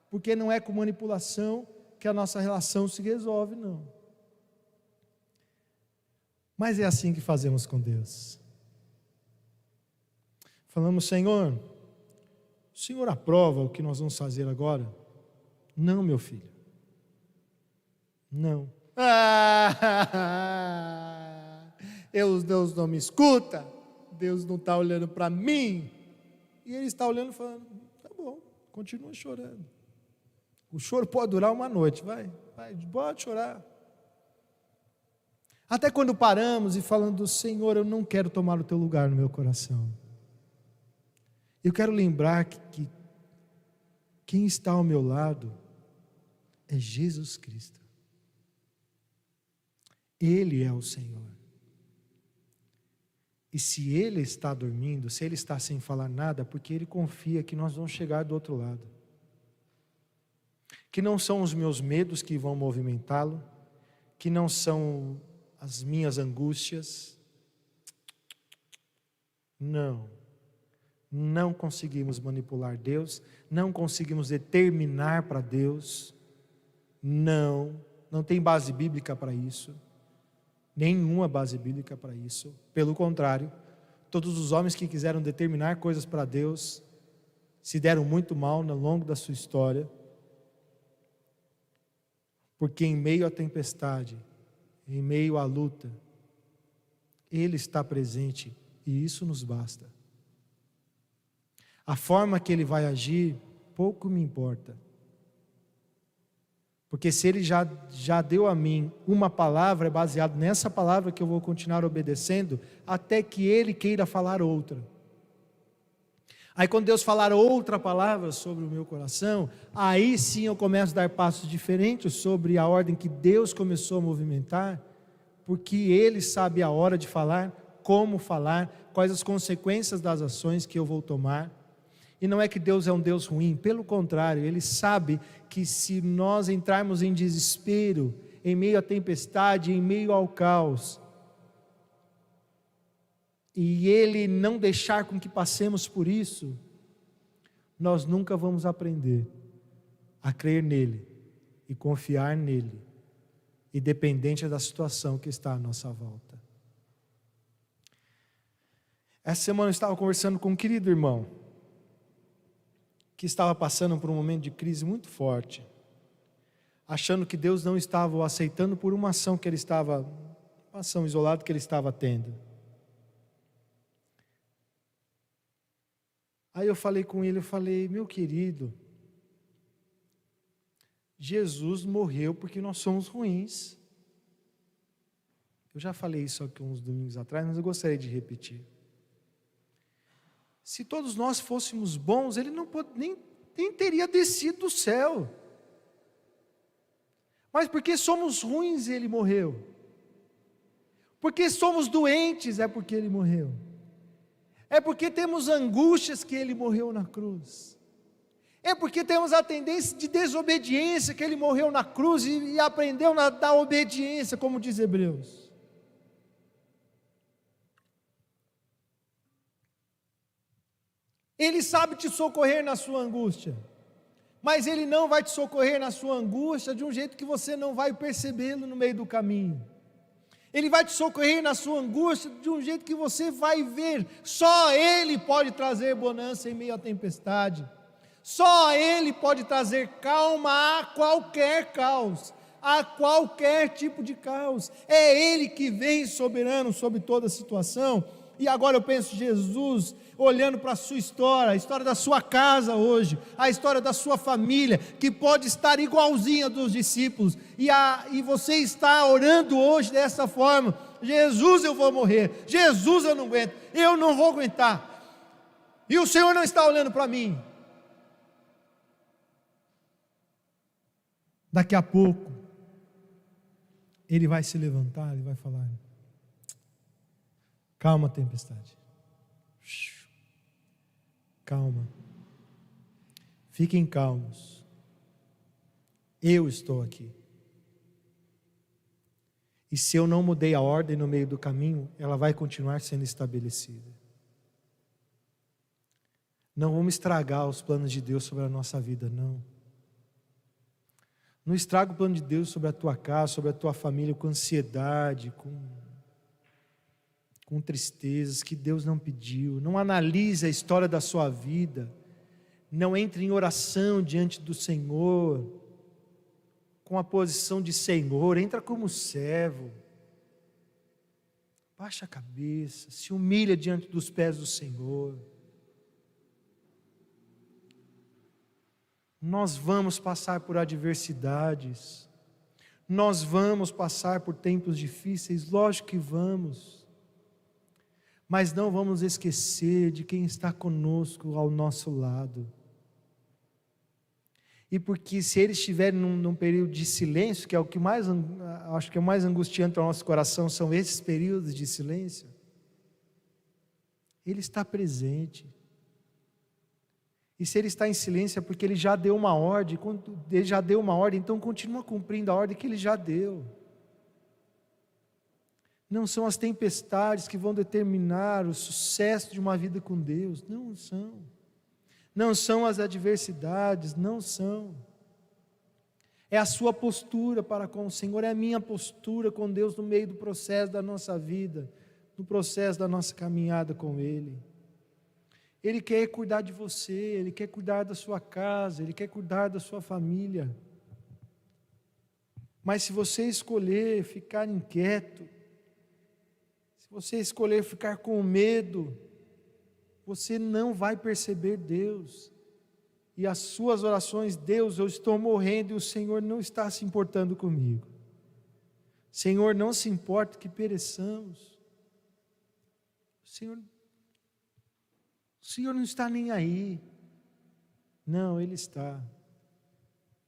Porque não é com manipulação que a nossa relação se resolve, não. Mas é assim que fazemos com Deus. Falamos: Senhor, o Senhor aprova o que nós vamos fazer agora? Não, meu filho. Não. Deus não me escuta. Deus não está olhando para mim. E Ele está olhando e falando: tá bom, continua chorando. O choro pode durar uma noite, pode chorar. Até quando paramos e falando, Senhor, eu não quero tomar o teu lugar no meu coração. Eu quero lembrar que quem está ao meu lado é Jesus Cristo. Ele é o Senhor. E se Ele está dormindo, se Ele está sem falar nada, porque Ele confia que nós vamos chegar do outro lado. Que não são os meus medos que vão movimentá-lo, que não são as minhas angústias. Não conseguimos manipular Deus, não conseguimos determinar para Deus. Não tem base bíblica para isso. Nenhuma base bíblica para isso. Pelo contrário, todos os homens que quiseram determinar coisas para Deus se deram muito mal ao longo da sua história, porque em meio à tempestade, em meio à luta, Ele está presente e isso nos basta. A forma que Ele vai agir, pouco me importa. Porque se Ele já deu a mim uma palavra, é baseado nessa palavra que eu vou continuar obedecendo, até que Ele queira falar outra. Aí quando Deus falar outra palavra sobre o meu coração, aí sim eu começo a dar passos diferentes sobre a ordem que Deus começou a movimentar, porque Ele sabe a hora de falar, como falar, quais as consequências das ações que eu vou tomar. E não é que Deus é um Deus ruim, pelo contrário, Ele sabe que se nós entrarmos em desespero, em meio à tempestade, em meio ao caos, e Ele não deixar com que passemos por isso, nós nunca vamos aprender a crer nele e confiar nele, independente da situação que está à nossa volta. Essa semana eu estava conversando com um querido irmão, que estava passando por um momento de crise muito forte, achando que Deus não estava o aceitando por uma ação uma ação isolada que ele estava tendo. Aí eu falei com ele, meu querido, Jesus morreu porque nós somos ruins. Eu já falei isso aqui uns domingos atrás, mas eu gostaria de repetir. Se todos nós fôssemos bons, Ele nem teria descido do céu. Mas porque somos ruins, Ele morreu. Porque somos doentes, é porque Ele morreu. É porque temos angústias que Ele morreu na cruz. É porque temos a tendência de desobediência que Ele morreu na cruz e aprendeu da obediência, como diz Hebreus. Ele sabe te socorrer na sua angústia, mas Ele não vai te socorrer na sua angústia de um jeito que você não vai percebê-lo no meio do caminho. Ele vai te socorrer na sua angústia de um jeito que você vai ver. Só Ele pode trazer bonança em meio à tempestade. Só Ele pode trazer calma a qualquer caos, a qualquer tipo de caos. É Ele que vem soberano sobre toda a situação. E agora eu penso, Jesus, olhando para a sua história, a história da sua casa hoje, a história da sua família, que pode estar igualzinha dos discípulos, e você está orando hoje dessa forma: Jesus, eu vou morrer, Jesus, eu não aguento, eu não vou aguentar, e o Senhor não está olhando para mim. Daqui a pouco, Ele vai se levantar, Ele vai falar: calma, tempestade. Calma. Fiquem calmos. Eu estou aqui. E se eu não mudei a ordem no meio do caminho, ela vai continuar sendo estabelecida. Não vamos estragar os planos de Deus sobre a nossa vida, não. Não estraga o plano de Deus sobre a tua casa, sobre a tua família, com ansiedade, com tristezas que Deus não pediu. Não analise a história da sua vida. Não entre em oração diante do Senhor, com a posição de Senhor. Entra como servo. Baixa a cabeça, se humilha diante dos pés do Senhor. Nós vamos passar por adversidades. Nós vamos passar por tempos difíceis, lógico que vamos, mas não vamos esquecer de quem está conosco ao nosso lado. E porque se eles estiverem num período de silêncio, que é o que mais, acho que é o mais angustiante para o nosso coração, são esses períodos de silêncio, Ele está presente. E se Ele está em silêncio é porque Ele já deu uma ordem. Quando Ele já deu uma ordem, então continua cumprindo a ordem que Ele já deu. Não são as tempestades que vão determinar o sucesso de uma vida com Deus. Não são. Não são as adversidades, não são. É a sua postura para com o Senhor, é a minha postura com Deus no meio do processo da nossa vida, no processo da nossa caminhada com Ele. Ele quer cuidar de você, Ele quer cuidar da sua casa, Ele quer cuidar da sua família. Mas se você escolher ficar inquieto, se você escolher ficar com medo, você não vai perceber Deus. E as suas orações: Deus, eu estou morrendo e o Senhor não está se importando comigo. Senhor, não se importa que pereçamos. O Senhor não está nem aí. Não, Ele está.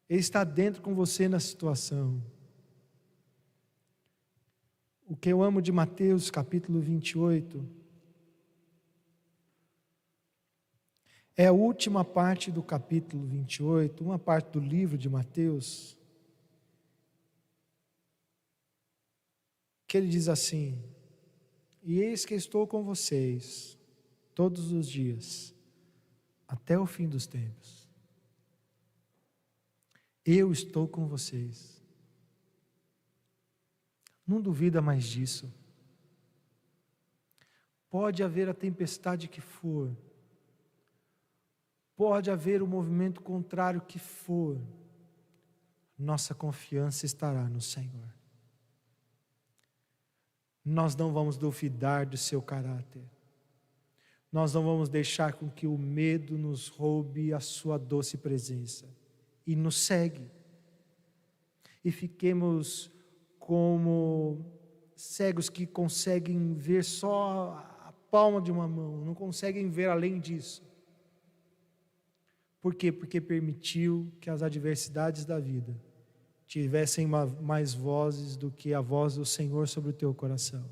Ele está dentro com você na situação. O que eu amo de Mateus capítulo 28 é a última parte do capítulo 28, uma parte do livro de Mateus, que ele diz assim: e eis que estou com vocês todos os dias, até o fim dos tempos. Eu estou com vocês. Não duvida mais disso. Pode haver a tempestade que for, pode haver o movimento contrário que for, nossa confiança estará no Senhor. Nós não vamos duvidar do seu caráter. Nós não vamos deixar com que o medo nos roube a sua doce presença e nos segue. E fiquemos como cegos que conseguem ver só a palma de uma mão, não conseguem ver além disso. Por quê? Porque permitiu que as adversidades da vida tivessem mais vozes do que a voz do Senhor sobre o teu coração.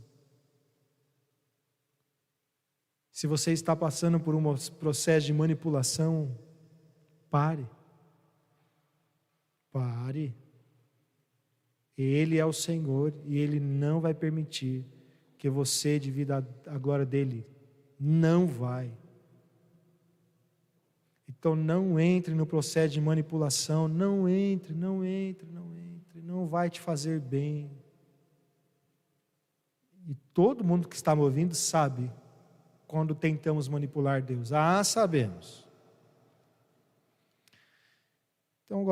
Se você está passando por um processo de manipulação, pare. Pare. Ele é o Senhor e Ele não vai permitir que você divida a glória dEle. Não vai. Então não entre no processo de manipulação, não entre, não vai te fazer bem. E todo mundo que está me ouvindo sabe quando tentamos manipular Deus. Ah, sabemos. Então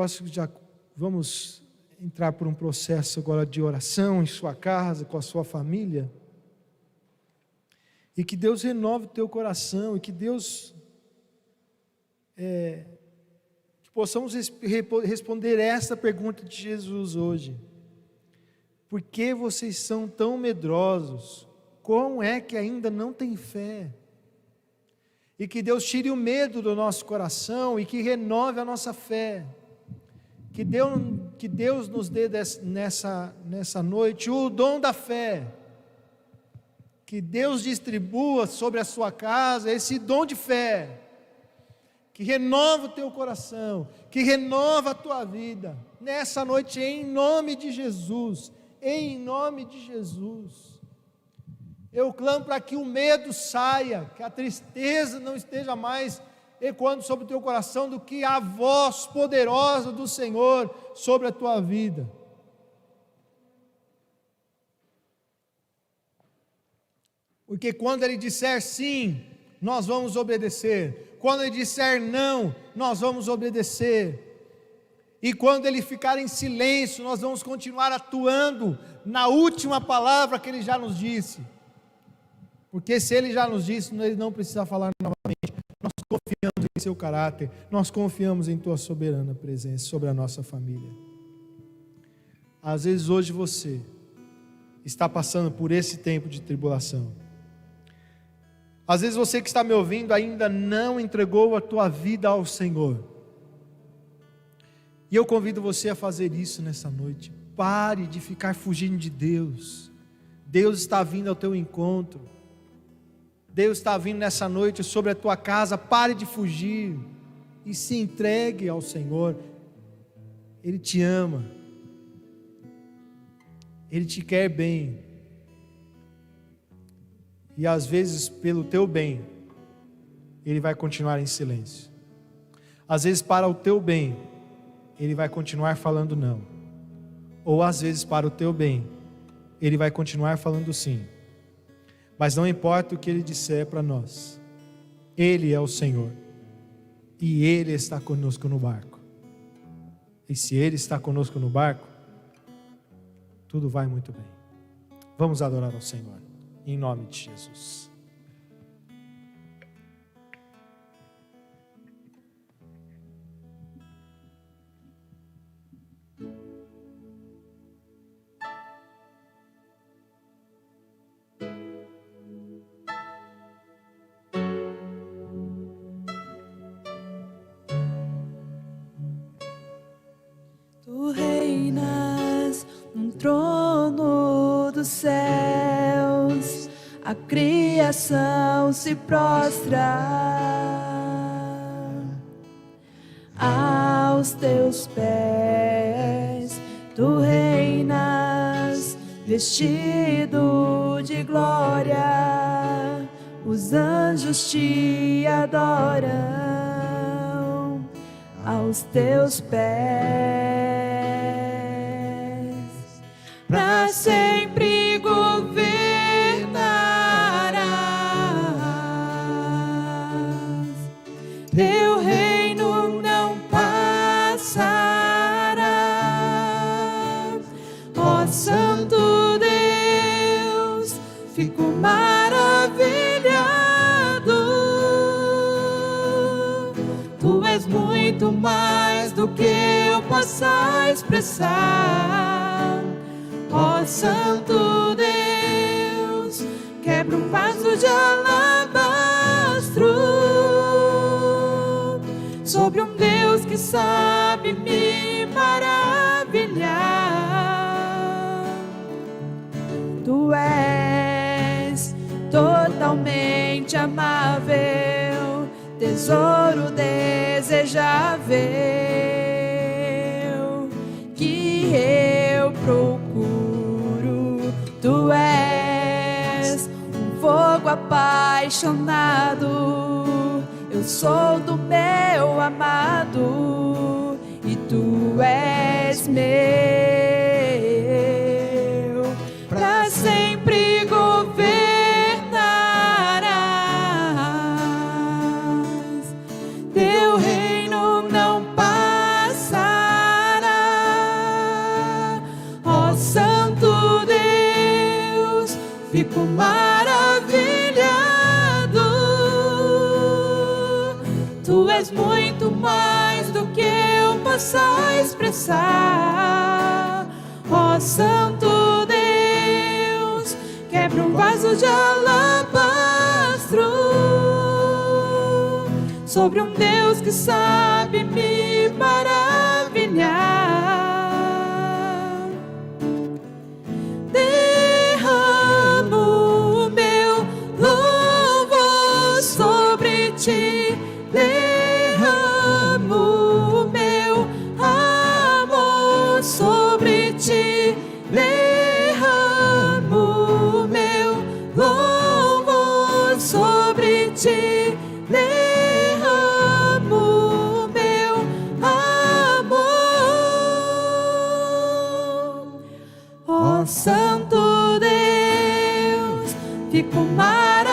vamos entrar por um processo agora de oração em sua casa, com a sua família. E que Deus renove o teu coração, e que Deus... que possamos responder essa pergunta de Jesus hoje: por que vocês são tão medrosos? Como é que ainda não têm fé? E que Deus tire o medo do nosso coração e que renove a nossa fé. Que Deus nos dê nessa noite o dom da fé. Que Deus distribua sobre a sua casa esse dom de fé, que renova o teu coração, que renova a tua vida, nessa noite, em nome de Jesus, em nome de Jesus. Eu clamo para que o medo saia, que a tristeza não esteja mais ecoando sobre o teu coração, do que a voz poderosa do Senhor sobre a tua vida. Porque quando Ele disser sim, nós vamos obedecer. Quando Ele disser não, nós vamos obedecer. E quando Ele ficar em silêncio, nós vamos continuar atuando na última palavra que Ele já nos disse. Porque se Ele já nos disse, Ele não precisa falar novamente. Nós confiamos em seu caráter, nós confiamos em tua soberana presença sobre a nossa família. Às vezes hoje você está passando por esse tempo de tribulação. Às vezes você que está me ouvindo ainda não entregou a tua vida ao Senhor. E eu convido você a fazer isso nessa noite. Pare de ficar fugindo de Deus. Deus está vindo ao teu encontro. Deus está vindo nessa noite sobre a tua casa. Pare de fugir e se entregue ao Senhor. Ele te ama. Ele te quer bem. E às vezes, pelo teu bem, Ele vai continuar em silêncio. Às vezes, para o teu bem, Ele vai continuar falando não. Ou às vezes, para o teu bem, Ele vai continuar falando sim. Mas não importa o que Ele disser para nós, Ele é o Senhor. E Ele está conosco no barco. E se Ele está conosco no barco, tudo vai muito bem. Vamos adorar ao Senhor, em nome de Jesus. Tu reinas num trono dos céus, a criação se prostra aos teus pés. Tu reinas vestido de glória, os anjos te adoram aos teus pés. Para sempre governarás, teu reino não passará. Ó Santo Deus, fico maravilhado. Tu és muito mais do que eu possa expressar. Ó Santo Deus, quebra um vaso de alabastro sobre um Deus que sabe me maravilhar. Tu és totalmente amável, tesouro desejável que eu procuro. Tu és um fogo apaixonado, eu sou do meu amado e tu és meu. Para sempre governarás, teu reino não passará. Ó Santo Deus, fico maravilhado. Tu és muito mais do que eu possa expressar. Ó Santo Deus, quebra um vaso de alabastro sobre um Deus que sabe me maravilhar. Derramo o meu louvor sobre ti, derramo o meu amor sobre ti, derramo o meu louvor sobre ti, derramo o meu amor. Ó Santo Deus, fico maravilhado.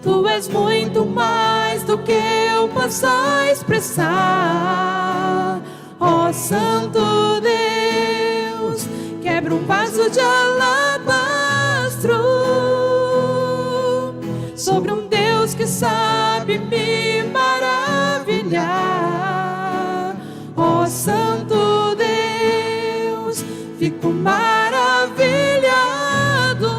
Tu és muito mais do que eu possa expressar. Ó Santo Deus, quebra um vaso de alabastro sobre um Deus que sabe me maravilhar. Ó Santo Deus, fico maravilhado.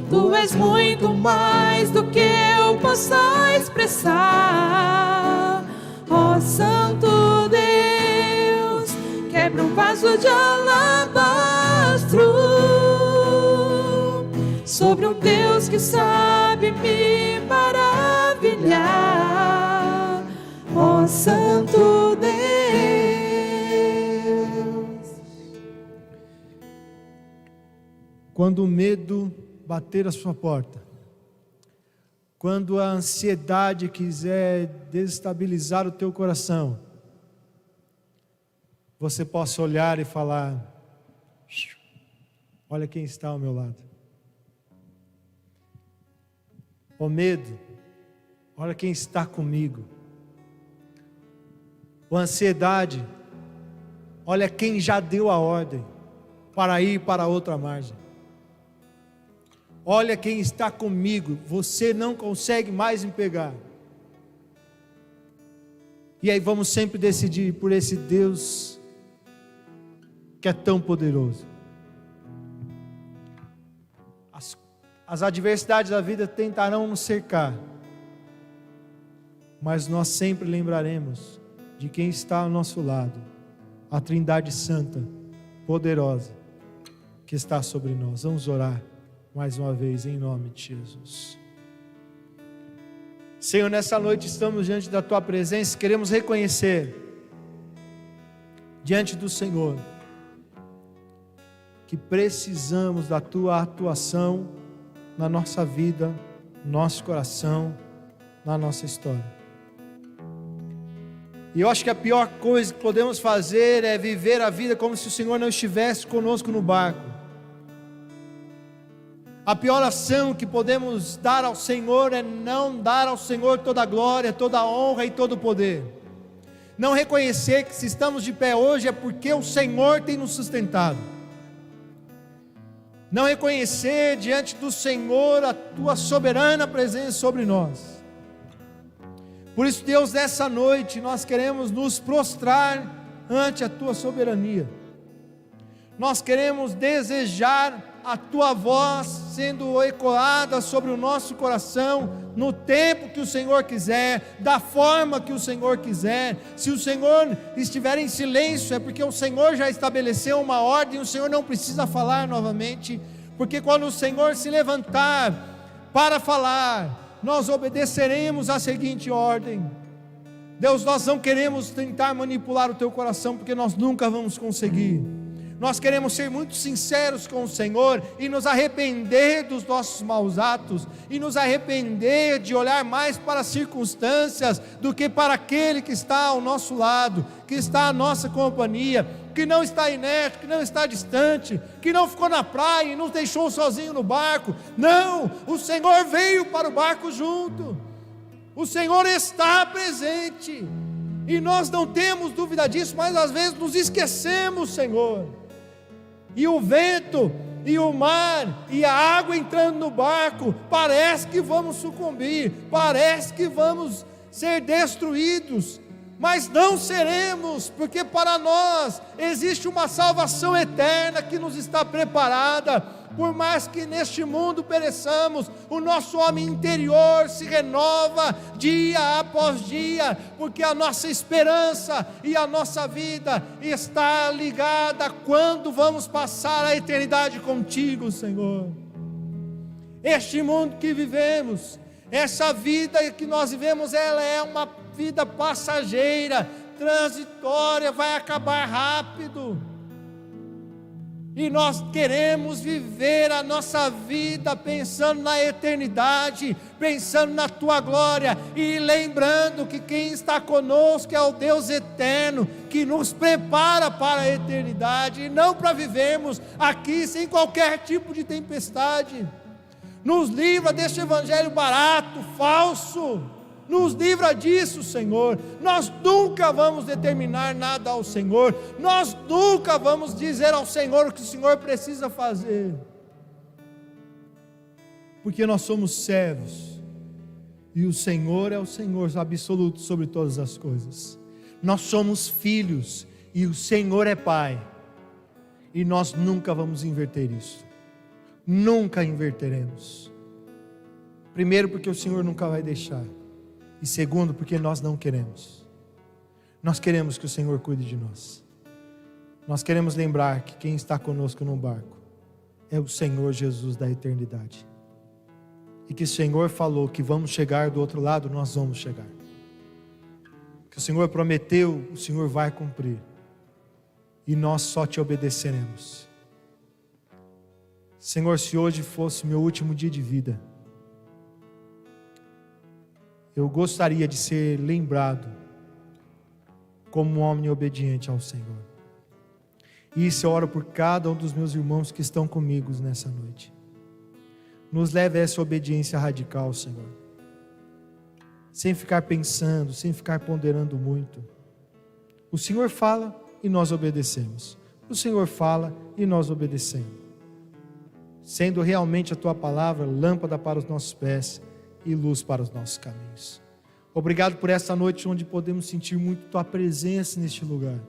Tu és muito mais do que eu possa expressar. Ó Santo Deus, quebra um vaso de alabastro sobre um Deus que sabe me maravilhar. Ó Santo Deus. Quando o medo bater a sua porta, quando a ansiedade quiser desestabilizar o teu coração, você possa olhar e falar: olha quem está ao meu lado. Ó medo, olha quem está comigo. Ó ansiedade, olha quem já deu a ordem para ir para outra margem. Olha quem está comigo, você não consegue mais me pegar. E aí vamos sempre decidir por esse Deus que é tão poderoso. As adversidades da vida tentarão nos cercar, mas nós sempre lembraremos de quem está ao nosso lado, a Trindade Santa, poderosa, que está sobre nós. Vamos orar mais uma vez em nome de Jesus. Senhor, nessa noite estamos diante da Tua presença, queremos reconhecer diante do Senhor que precisamos da Tua atuação na nossa vida, no nosso coração, na nossa história. E eu acho que a pior coisa que podemos fazer é viver a vida como se o Senhor não estivesse conosco no barco. A pior ação que podemos dar ao Senhor é não dar ao Senhor toda a glória, toda a honra e todo o poder. Não reconhecer que se estamos de pé hoje é porque o Senhor tem nos sustentado. Não reconhecer diante do Senhor a Tua soberana presença sobre nós. Por isso, Deus, nessa noite nós queremos nos prostrar ante a Tua soberania. Nós queremos desejar a Tua voz sendo ecoada sobre o nosso coração, no tempo que o Senhor quiser, da forma que o Senhor quiser. Se o Senhor estiver em silêncio, é porque o Senhor já estabeleceu uma ordem, o Senhor não precisa falar novamente, porque quando o Senhor se levantar para falar, nós obedeceremos a seguinte ordem. Deus, nós não queremos tentar manipular o Teu coração, porque nós nunca vamos conseguir. Nós queremos ser muito sinceros com o Senhor e nos arrepender dos nossos maus atos, e nos arrepender de olhar mais para as circunstâncias do que para aquele que está ao nosso lado, que está à nossa companhia, que não está inerte, que não está distante, que não ficou na praia e nos deixou sozinho no barco. Não, o Senhor veio para o barco junto, o Senhor está presente, e nós não temos dúvida disso, mas às vezes nos esquecemos, Senhor. E o vento, e o mar, e a água entrando no barco, parece que vamos sucumbir, parece que vamos ser destruídos, mas não seremos, porque para nós existe uma salvação eterna que nos está preparada. Por mais que neste mundo pereçamos, o nosso homem interior se renova dia após dia, porque a nossa esperança e a nossa vida está ligada quando vamos passar a eternidade contigo, Senhor. Este mundo que vivemos, essa vida que nós vivemos, ela é uma vida passageira, transitória, vai acabar rápido. E nós queremos viver a nossa vida pensando na eternidade, pensando na Tua glória, e lembrando que quem está conosco é o Deus eterno, que nos prepara para a eternidade, e não para vivermos aqui sem qualquer tipo de tempestade. Nos livra deste evangelho barato, falso. Nos livra disso, Senhor. Nós nunca vamos determinar nada ao Senhor, nós nunca vamos dizer ao Senhor o que o Senhor precisa fazer, porque nós somos servos, e o Senhor é o Senhor absoluto sobre todas as coisas. Nós somos filhos e o Senhor é Pai. E nós nunca vamos inverter isso. Nunca inverteremos. Primeiro, porque o Senhor nunca vai deixar. E segundo, porque nós não queremos. Nós queremos que o Senhor cuide de nós. Nós queremos lembrar que quem está conosco no barco é o Senhor Jesus da eternidade. E que o Senhor falou que vamos chegar do outro lado, nós vamos chegar. Que o Senhor prometeu, o Senhor vai cumprir. E nós só te obedeceremos. Senhor, se hoje fosse meu último dia de vida, eu gostaria de ser lembrado como um homem obediente ao Senhor. E isso eu oro por cada um dos meus irmãos que estão comigo nessa noite. Nos leve a essa obediência radical, Senhor. Sem ficar pensando, sem ficar ponderando muito. O Senhor fala e nós obedecemos. O Senhor fala e nós obedecemos. Sendo realmente a Tua palavra lâmpada para os nossos pés e luz para os nossos caminhos. Obrigado por esta noite onde podemos sentir muito Tua presença neste lugar.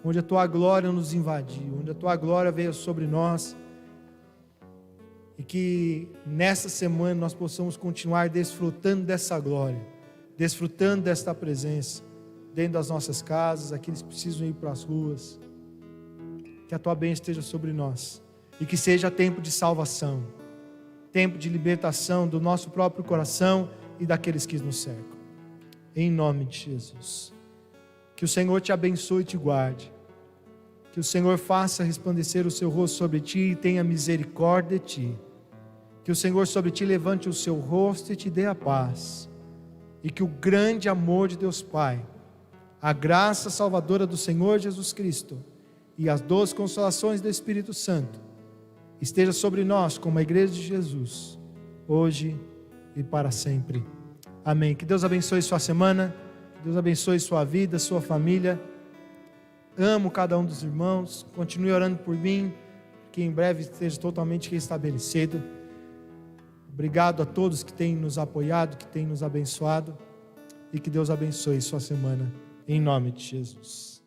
Onde a Tua glória nos invadiu, onde a Tua glória veio sobre nós. E que nessa semana nós possamos continuar desfrutando dessa glória, desfrutando desta presença, dentro das nossas casas, aqueles que precisam ir para as ruas. Que a Tua bênção esteja sobre nós. E que seja tempo de salvação, tempo de libertação do nosso próprio coração e daqueles que nos cercam. Em nome de Jesus. Que o Senhor te abençoe e te guarde. Que o Senhor faça resplandecer o seu rosto sobre ti e tenha misericórdia de ti. Que o Senhor sobre ti levante o seu rosto e te dê a paz. E que o grande amor de Deus Pai, a graça salvadora do Senhor Jesus Cristo e as doces consolações do Espírito Santo esteja sobre nós como a igreja de Jesus, hoje e para sempre. Amém. Que Deus abençoe sua semana, que Deus abençoe sua vida, sua família. Amo cada um dos irmãos, continue orando por mim, que em breve esteja totalmente restabelecido. Obrigado a todos que têm nos apoiado, que têm nos abençoado, e que Deus abençoe sua semana, em nome de Jesus.